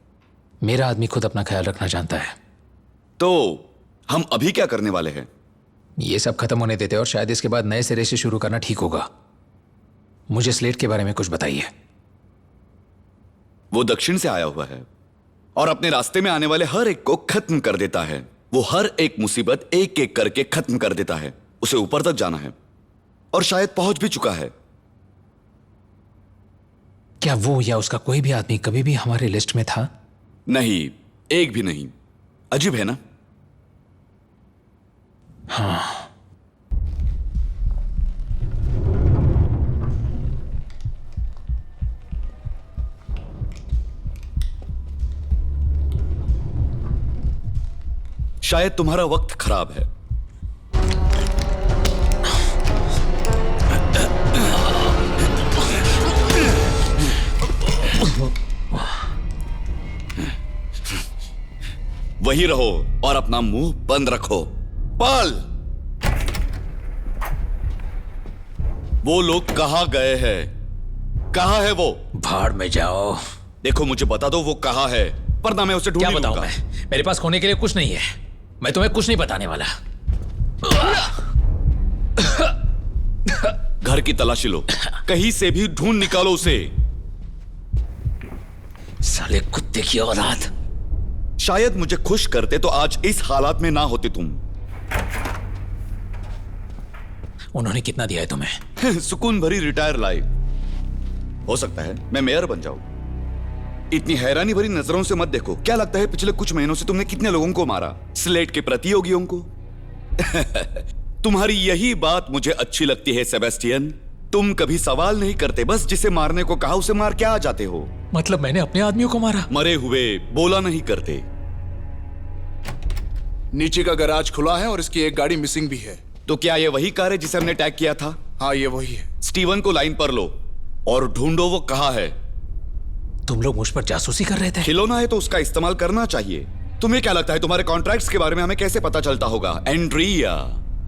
मेरा आदमी खुद अपना ख्याल रखना जानता है। तो हम अभी क्या करने वाले हैं? ये सब खत्म होने देते और शायद इसके बाद नए सिरे से शुरू करना ठीक होगा। मुझे स्लेट के बारे में कुछ बताइए। वो दक्षिण से आया हुआ है और अपने रास्ते में आने वाले हर एक को खत्म कर देता है। वो हर एक मुसीबत एक एक करके खत्म कर देता है। उसे ऊपर तक जाना है और शायद पहुंच भी चुका है। क्या वो या उसका कोई भी आदमी कभी भी हमारे लिस्ट में था? नहीं, एक भी नहीं। अजीब है ना? हाँ। शायद तुम्हारा वक्त खराब है। वही रहो और अपना मुंह बंद रखो। पाल, वो लोग कहां गए हैं? कहां है वो? भाड़ में जाओ। देखो, मुझे बता दो वो कहां है, वरना मैं उसे ढूंढ क्या लूंगा। बताऊं मैं? मेरे पास खोने के लिए कुछ नहीं है। मैं तुम्हें कुछ नहीं बताने वाला। घर की तलाशी लो, कहीं से भी ढूंढ निकालो उसे। साले कुत्ते की औलाद। शायद मुझे खुश करते तो आज इस हालात में ना होते तुम। उन्होंने कितना दिया है तुम्हें? सुकून भरी रिटायर लाइफ। हो सकता है मैं मेयर बन जाऊं। इतनी हैरानी भरी नजरों से मत देखो। क्या लगता है पिछले कुछ महीनों से तुमने कितने लोगों को मारा? स्लेट के प्रतियोगियों को। तुम्हारी यही बात मुझे अच्छी लगती है सेबेस्टियन। तुम कभी सवाल नहीं करते, बस जिसे मारने को कहा उसे मार के आ जाते हो। मतलब मैंने अपने आदमियों को मारा? मरे हुए बोला नहीं करते। नीचे का गैराज खुला है और इसकी एक गाड़ी मिसिंग भी है। तो क्या ये वही कार है जिसे हमने टैग किया था? हाँ, ये वही है। स्टीवन को लाइन पर लो और ढूंढो वो कहां है। तुम लोग मुझ पर जासूसी कर रहे थे? खिलौना है तो उसका इस्तेमाल करना चाहिए। तुम्हें क्या लगता है तुम्हारे कॉन्ट्रैक्ट्स के बारे में हमें कैसे पता चलता होगा? एंड्रिया,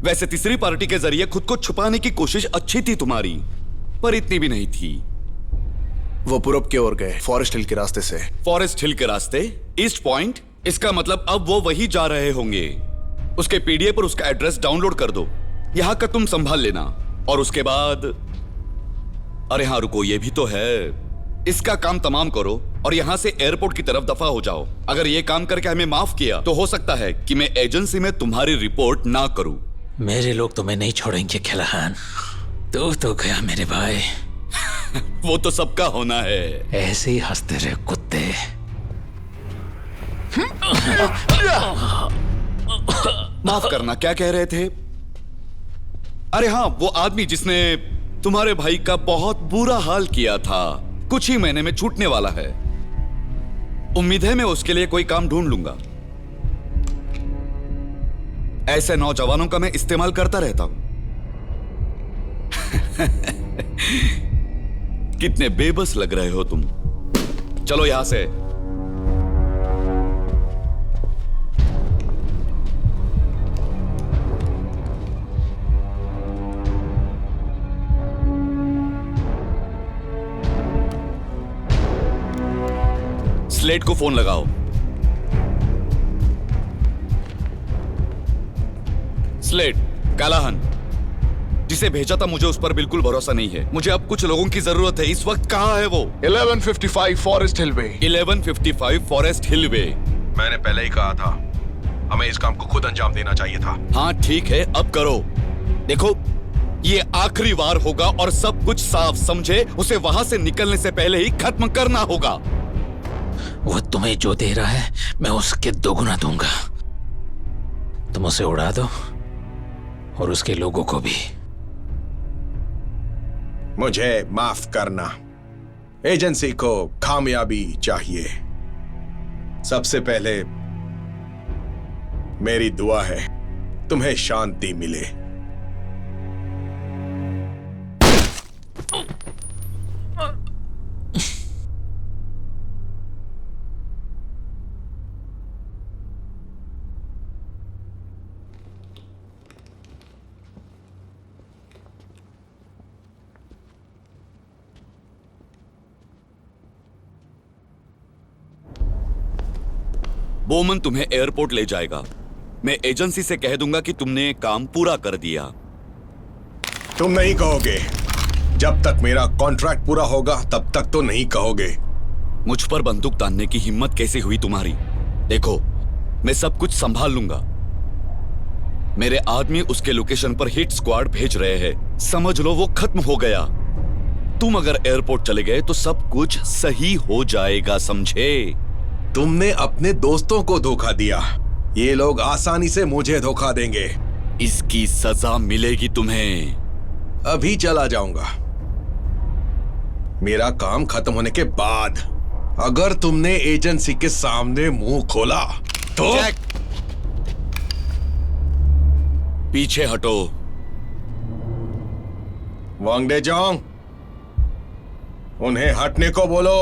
वैसे तीसरी पार्टी के जरिए खुद को छुपाने की कोशिश अच्छी थी तुम्हारी, पर इतनी भी नहीं थी। वो पूरब की ओर गए, फॉरेस्ट हिल के रास्ते से। फॉरेस्ट हिल के रास्ते? East point? इसका मतलब अब वो वही जा रहे होंगे। उसके पीडीए पर उसका एड्रेस डाउनलोड कर दो। यहां का तुम संभाल लेना और उसके बाद, अरे हाँ रुको, ये भी तो है। इसका काम तमाम करो और यहां से एयरपोर्ट की तरफ दफा हो जाओ। अगर ये काम करके हमें माफ किया तो हो सकता है कि मैं एजेंसी में तुम्हारी रिपोर्ट ना करूं। मेरे लोग तुम्हें नहीं छोड़ेंगे खिलहान। तो गया मेरे भाई। वो तो सबका होना है। ऐसे ही हंसते रहे कुत्ते। माफ करना, क्या कह रहे थे? अरे हाँ, वो आदमी जिसने तुम्हारे भाई का बहुत बुरा हाल किया था, कुछ ही महीने में छूटने वाला है। उम्मीद है मैं उसके लिए कोई काम ढूंढ लूंगा। ऐसे नौजवानों का मैं इस्तेमाल करता रहता हूं। कितने बेबस लग रहे हो तुम। चलो यहां से। स्लेट को फोन लगाओ। स्लेट, कैलाहन, जिसे भेजा था मुझे उस पर बिल्कुल भरोसा नहीं है। मुझे अब कुछ लोगों की जरूरत है। इस वक्त कहां है वो? 1155 फॉरेस्ट हिलवे। 1155 फॉरेस्ट हिलवे। मैंने पहले ही कहा था, हमें इस काम को खुद अंजाम देना चाहिए था। हाँ ठीक है, अब करो। देखो, ये आखिरी बार होगा और सब कुछ साफ समझे। उसे वहां से निकलने से पहले ही खत्म करना होगा। वो तुम्हें जो दे रहा है मैं उसके दोगुना दूंगा। तुम उसे उड़ा दो और उसके लोगों को भी। मुझे माफ करना, एजेंसी को कामयाबी चाहिए। सबसे पहले मेरी दुआ है तुम्हें शांति मिले। बोमन तुम्हें एयरपोर्ट ले जाएगा। मैं एजेंसी से कह दूंगा कि तुमने काम पूरा कर दिया। तुम नहीं कहोगे, जब तक मेरा कॉन्ट्रैक्ट पूरा होगा तब तक तो नहीं कहोगे। मुझ पर बंदूक तानने की हिम्मत कैसे हुई तुम्हारी? देखो, मैं सब कुछ संभाल लूंगा। मेरे आदमी उसके लोकेशन पर हिट स्क्वाड भेज रहे हैं। समझ लो वो खत्म हो गया। तुम अगर एयरपोर्ट चले गए तो सब कुछ सही हो जाएगा, समझे? तुमने अपने दोस्तों को धोखा दिया, ये लोग आसानी से मुझे धोखा देंगे। इसकी सजा मिलेगी तुम्हें। अभी चला जाऊंगा, मेरा काम खत्म होने के बाद। अगर तुमने एजेंसी के सामने मुंह खोला तो पीछे हटो। वांगडेजोंग, उन्हें हटने को बोलो।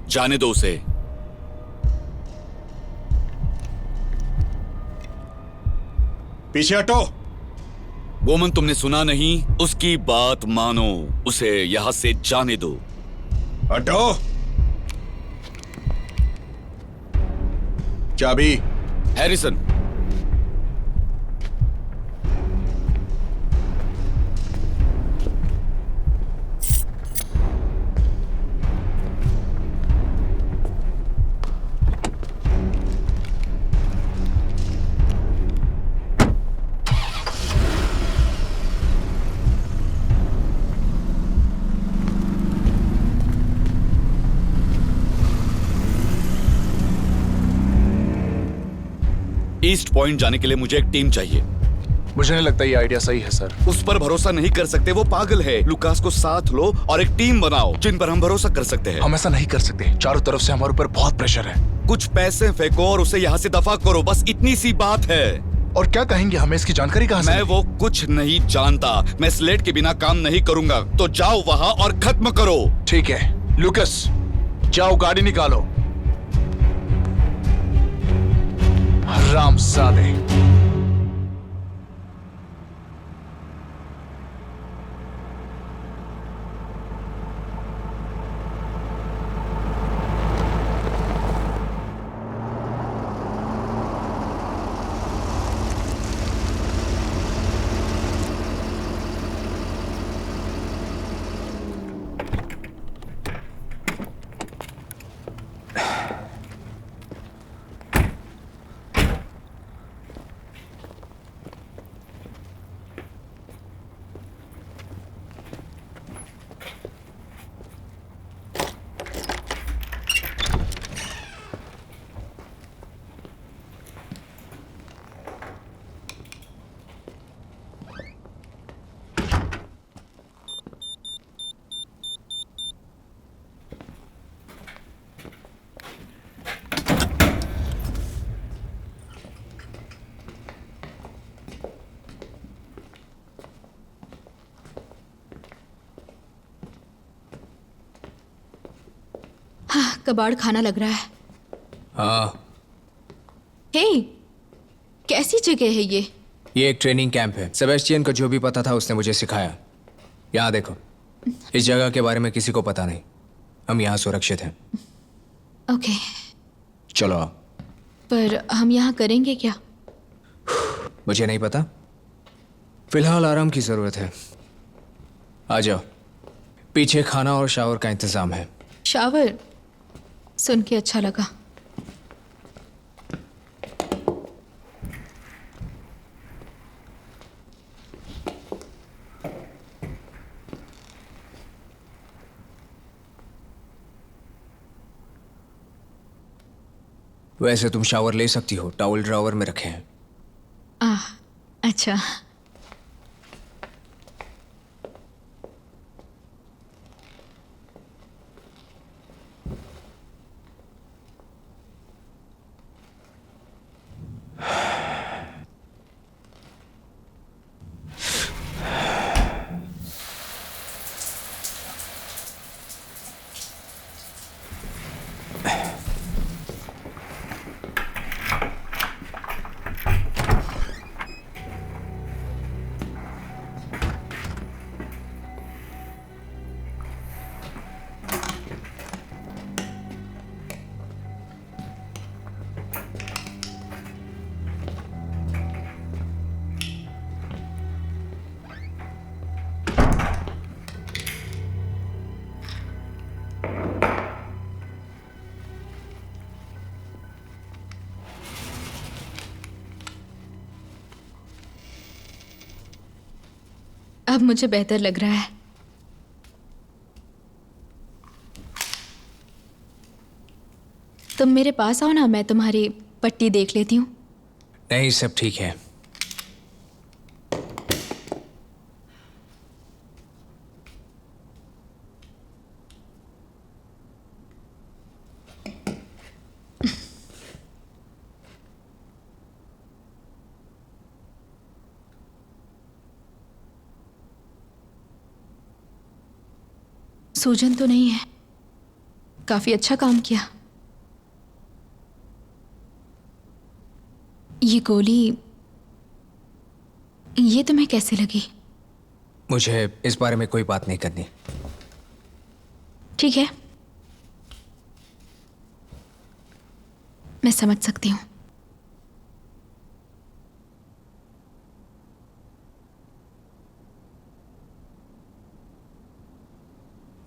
जाने दो उसे। पीछे हटो। वोमन, तुमने सुना नहीं? उसकी बात मानो, उसे यहां से जाने दो। हटो। चाबी। हैरिसन, ईस्ट पॉइंट जाने के लिए मुझे एक टीम चाहिए। मुझे नहीं लगता ये आइडिया सही है सर। उस पर भरोसा नहीं कर सकते, वो पागल है। लुकास को साथ लो और एक टीम बनाओ जिन पर हम भरोसा कर सकते हैं। हम ऐसा नहीं कर सकते, चारों तरफ से हमारे ऊपर बहुत प्रेशर है। कुछ पैसे फेंको और उसे यहाँ से दफा करो, बस इतनी सी बात है। और क्या कहेंगे, हमें इसकी जानकारी कहां से? मैं वो कुछ नहीं जानता। मैं स्लेट के बिना काम नहीं करूंगा। तो जाओ वहां और खत्म करो। ठीक है लुकस, जाओ गाड़ी निकालो। हरामजादे। कबाड़ खाना लग रहा है। हाँ, हे, कैसी जगह है ये? ये एक ट्रेनिंग कैंप है। सेबेस्टियन को जो भी पता था उसने मुझे सिखाया। यहाँ देखो, इस जगह के बारे में किसी को पता नहीं। हम यहाँ सुरक्षित हैं। ओके, चलो आओ। पर हम यहाँ करेंगे क्या? मुझे नहीं पता, फिलहाल आराम की जरूरत है। आ जाओ, पीछे खाना और शावर का इंतजाम है। शावर सुन के अच्छा लगा। वैसे तुम शावर ले सकती हो, टॉवल ड्रॉवर में रखे हैं। अच्छा। अब मुझे बेहतर लग रहा है। तुम मेरे पास आओ ना, मैं तुम्हारी पट्टी देख लेती हूँ। नहीं, सब ठीक है। सूजन तो नहीं है। काफी अच्छा काम किया। ये गोली, ये तुम्हें कैसे लगी? मुझे इस बारे में कोई बात नहीं करनी। ठीक है, मैं समझ सकती हूँ।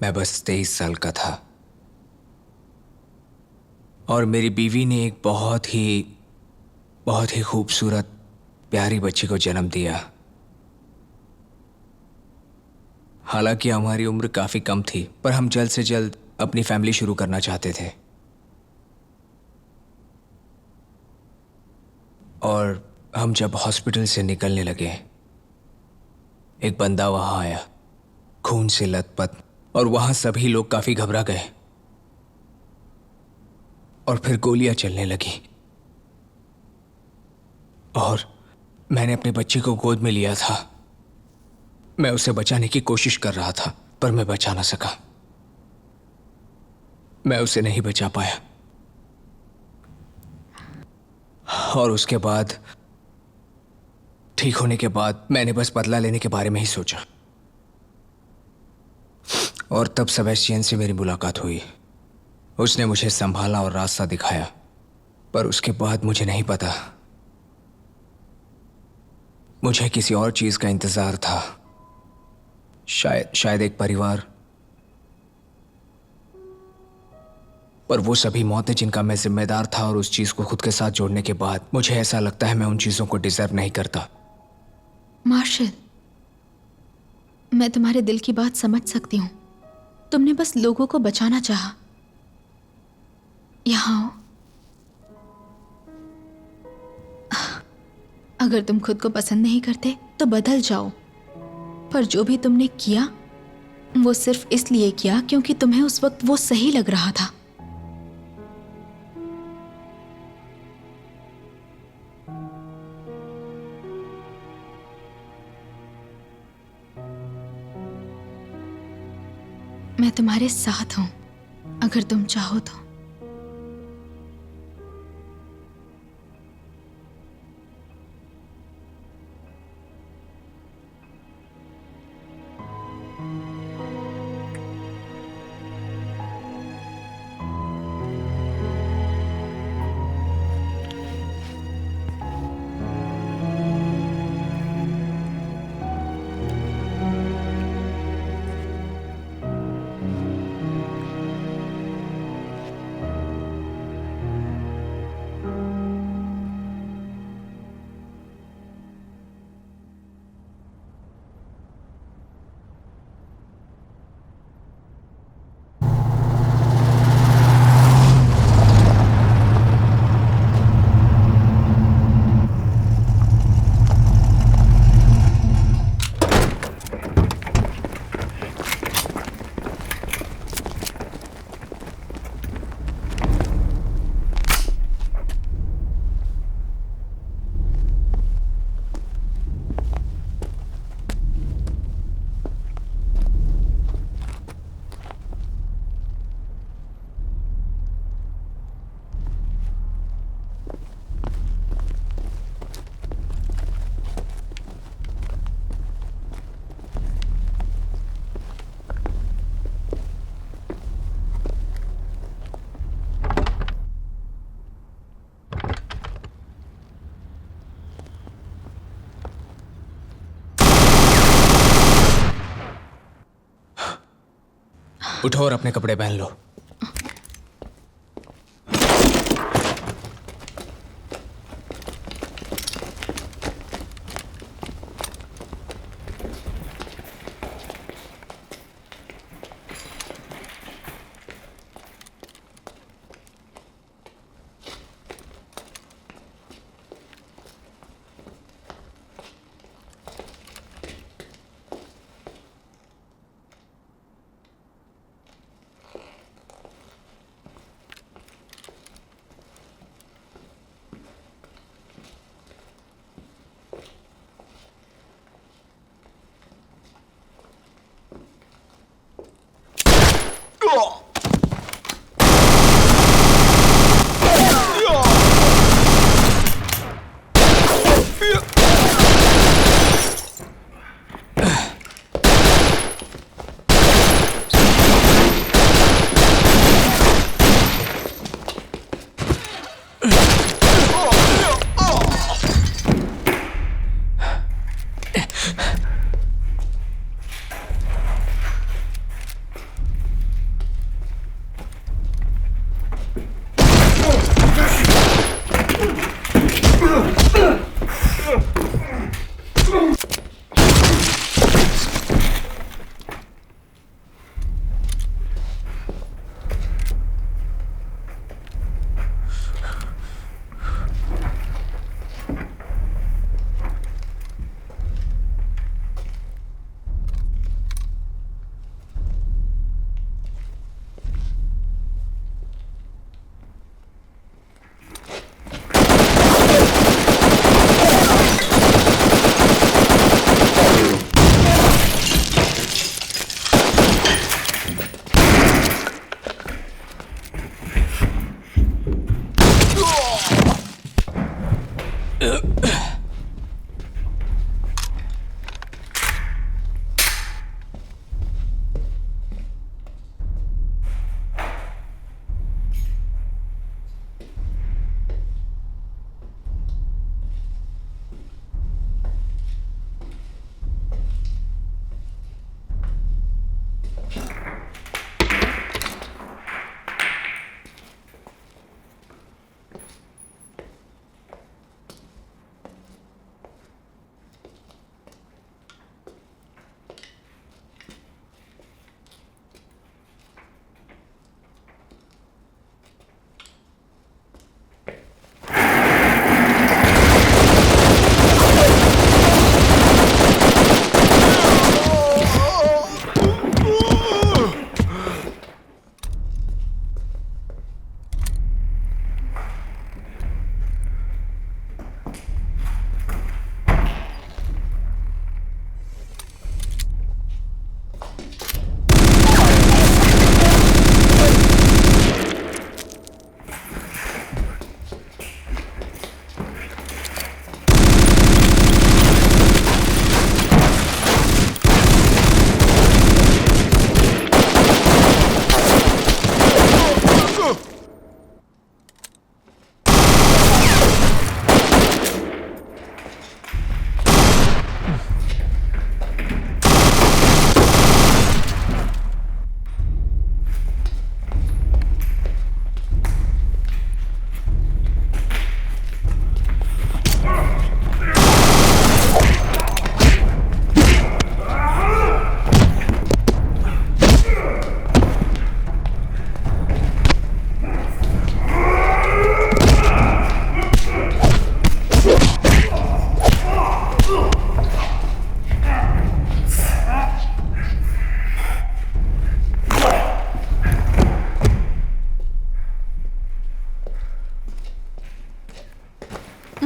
मैं बस 23 साल का था और मेरी बीवी ने एक बहुत ही खूबसूरत प्यारी बच्ची को जन्म दिया। हालांकि हमारी उम्र काफी कम थी, पर हम जल्द से जल्द अपनी फैमिली शुरू करना चाहते थे। और हम जब हॉस्पिटल से निकलने लगे, एक बंदा वहां आया, खून से लथपथ, और वहां सभी लोग काफी घबरा गए। और फिर गोलियां चलने लगी और मैंने अपनी बच्ची को गोद में लिया था। मैं उसे बचाने की कोशिश कर रहा था, पर मैं बचा ना सका। मैं उसे नहीं बचा पाया। और उसके बाद, ठीक होने के बाद, मैंने बस बदला लेने के बारे में ही सोचा। और तब सेबेस्टियन से मेरी मुलाकात हुई। उसने मुझे संभाला और रास्ता दिखाया, पर उसके बाद मुझे नहीं पता। मुझे किसी और चीज का इंतजार था। शायद एक परिवार, पर वो सभी मौतें जिनका मैं जिम्मेदार था, और उस चीज को खुद के साथ जोड़ने के बाद मुझे ऐसा लगता है मैं उन चीजों को डिजर्व नहीं करता। मार्शल, मैं तुम्हारे दिल की बात समझ सकती हूँ। तुमने बस लोगों को बचाना चाहा। यहाँ आओ। अगर तुम खुद को पसंद नहीं करते तो बदल जाओ, पर जो भी तुमने किया वो सिर्फ इसलिए किया क्योंकि तुम्हें उस वक्त वो सही लग रहा था। मैं तुम्हारे साथ हूं, अगर तुम चाहो तो। उठो और अपने कपड़े पहन लो।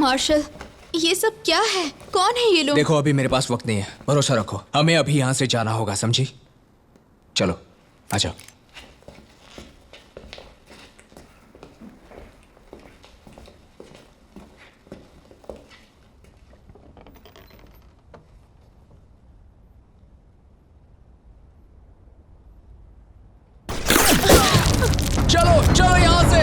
मार्शल, ये सब क्या है? कौन है ये लोग? देखो अभी मेरे पास वक्त नहीं है, भरोसा रखो, हमें अभी यहां से जाना होगा, समझी? चलो आ जाओ। चलो चलो यहां से।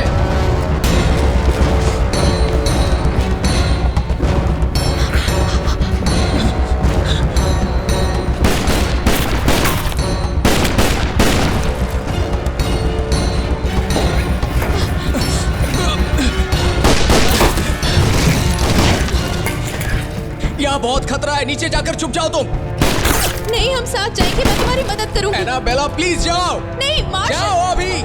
यहाँ बहुत खतरा है, नीचे जाकर छुप जाओ तुम। नहीं, हम साथ जाएंगे, मैं तुम्हारी मदद करूंगी। एनाबेला प्लीज जाओ। नहीं मार्शल। जाओ अभी।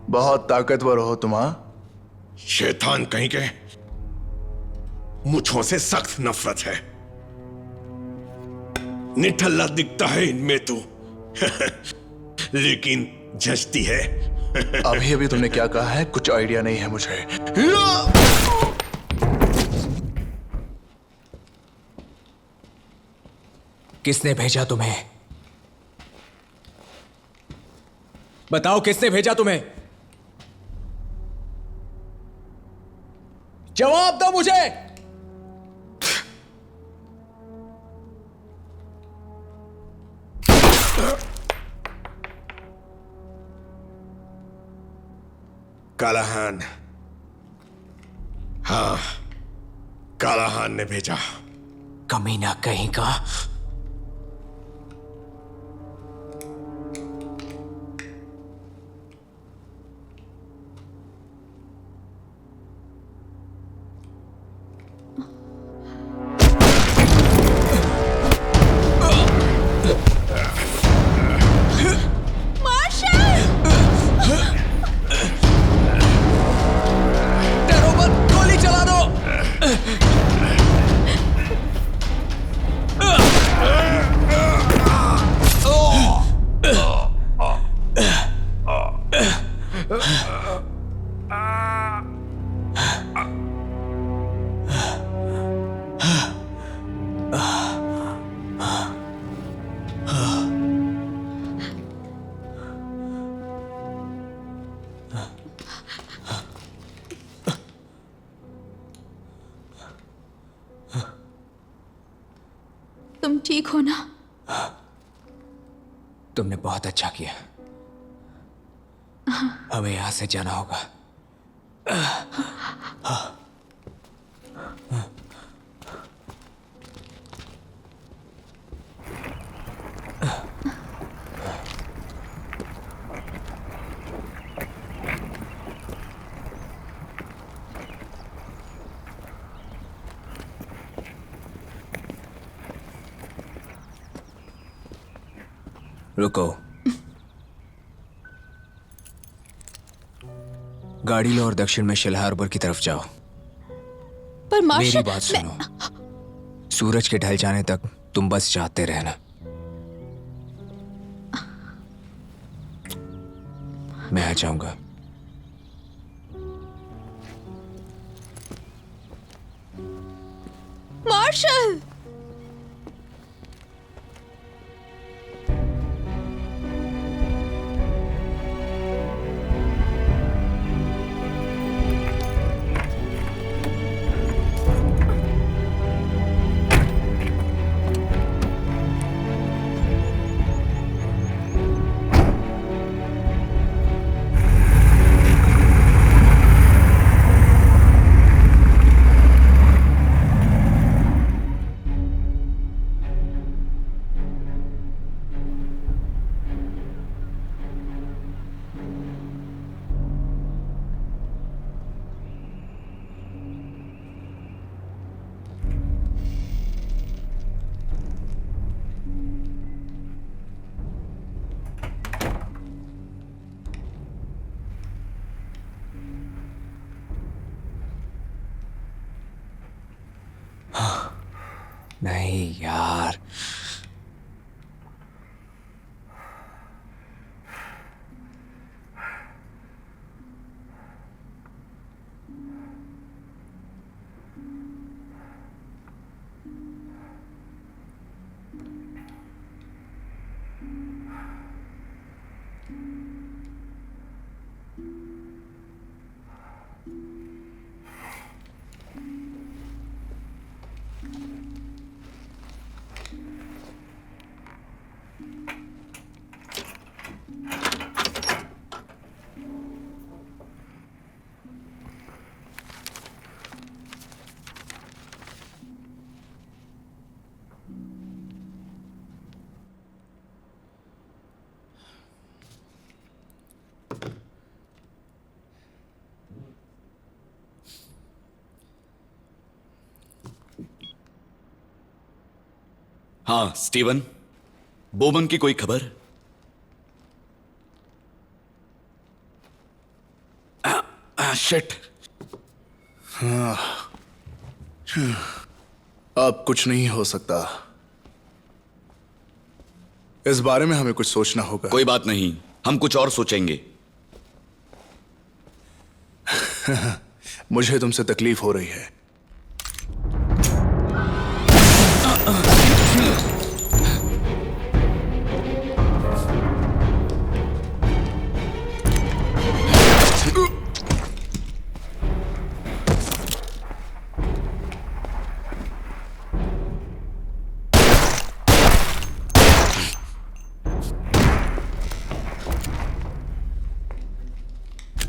बहुत ताकतवर हो तुम, हाँ? शैतान कहीं के, मुझों से सख्त नफरत है। निठल्ला दिखता है इनमें तो लेकिन जचती है। अभी अभी तुमने क्या कहा है? कुछ आइडिया नहीं है मुझे। किसने भेजा तुम्हें? बताओ, किसने भेजा तुम्हें? जवाब दो मुझे। कालाहान। हाँ, कालाहान ने भेजा। कमीना कहीं का। ठीक हो ना? तुमने बहुत अच्छा किया। हमें यहां से जाना होगा। रुको। गाड़ी लो और दक्षिण में शिल हार्बर की तरफ जाओ। पर मेरी मार्शल, बात सुनो। सूरज के ढल जाने तक तुम बस जाते रहना। मैं आ जाऊंगा। मार्शल! नहीं यार। हाँ स्टीवन, बोमन की कोई खबर? शिट। अब कुछ नहीं हो सकता। इस बारे में हमें कुछ सोचना होगा। कोई बात नहीं, हम कुछ और सोचेंगे। मुझे तुमसे तकलीफ हो रही है।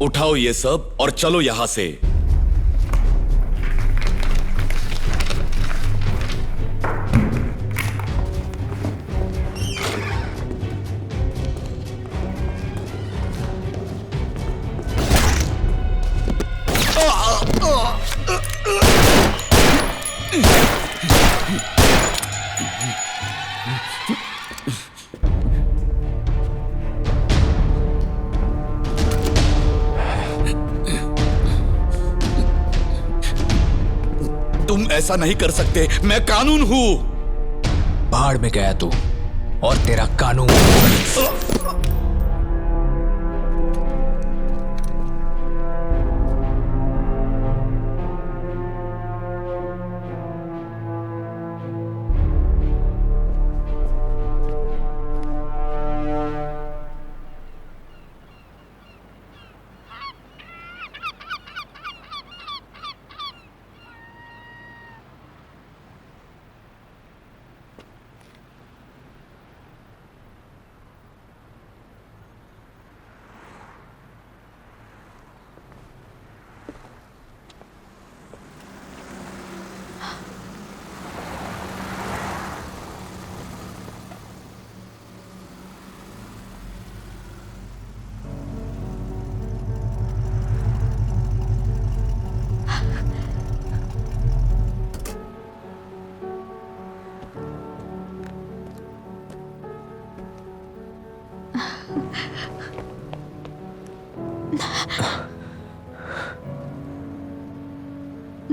उठाओ ये सब और चलो यहां से। तुम ऐसा नहीं कर सकते, मैं कानून हूं। पहाड़ में गया तू और तेरा कानून।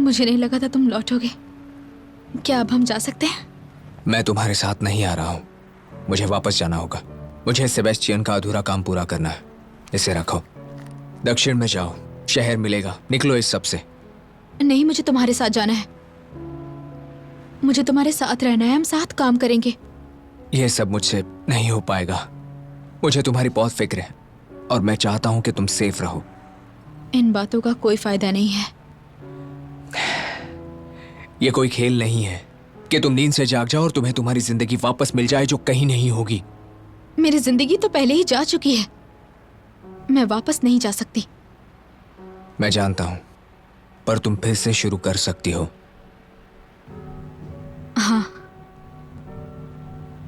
मुझे नहीं लगा था तुम लौटोगे। क्या अब हम जा सकते हैं? मैं तुम्हारे साथ नहीं आ रहा हूं। मुझे वापस जाना होगा। मुझे सेबेस्टियन का अधूरा काम पूरा करना है। इसे रखो। दक्षिण में जाओ, शहर मिलेगा। निकलो इस सब से। नहीं, मुझे तुम्हारे साथ जाना है। मुझे तुम्हारे साथ रहना है। हम साथ काम करेंगे। यह सब मुझसे नहीं हो पाएगा। मुझे तुम्हारी बहुत फिक्र है और मैं चाहता हूं कि तुम सेफ रहो। इन बातों का कोई फायदा नहीं है। यह कोई खेल नहीं है कि तुम नींद से जाग जाओ और तुम्हें तुम्हारी जिंदगी वापस मिल जाए जो कहीं नहीं होगी। मेरी जिंदगी तो पहले ही जा चुकी है। मैं वापस नहीं जा सकती। मैं जानता हूं, पर तुम फिर से शुरू कर सकती हो। हाँ,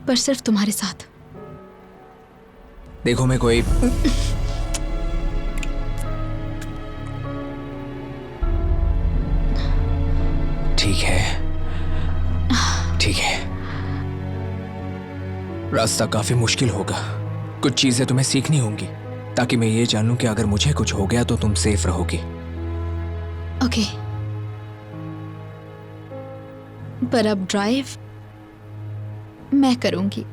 पर सिर्फ तुम्हारे साथ। देखो, मैं कोई ठीक है, ठीक है। रास्ता काफी मुश्किल होगा। कुछ चीजें तुम्हें सीखनी होंगी ताकि मैं ये जानूं कि अगर मुझे कुछ हो गया तो तुम सेफ रहोगी। ओके, पर अब ड्राइव मैं करूंगी।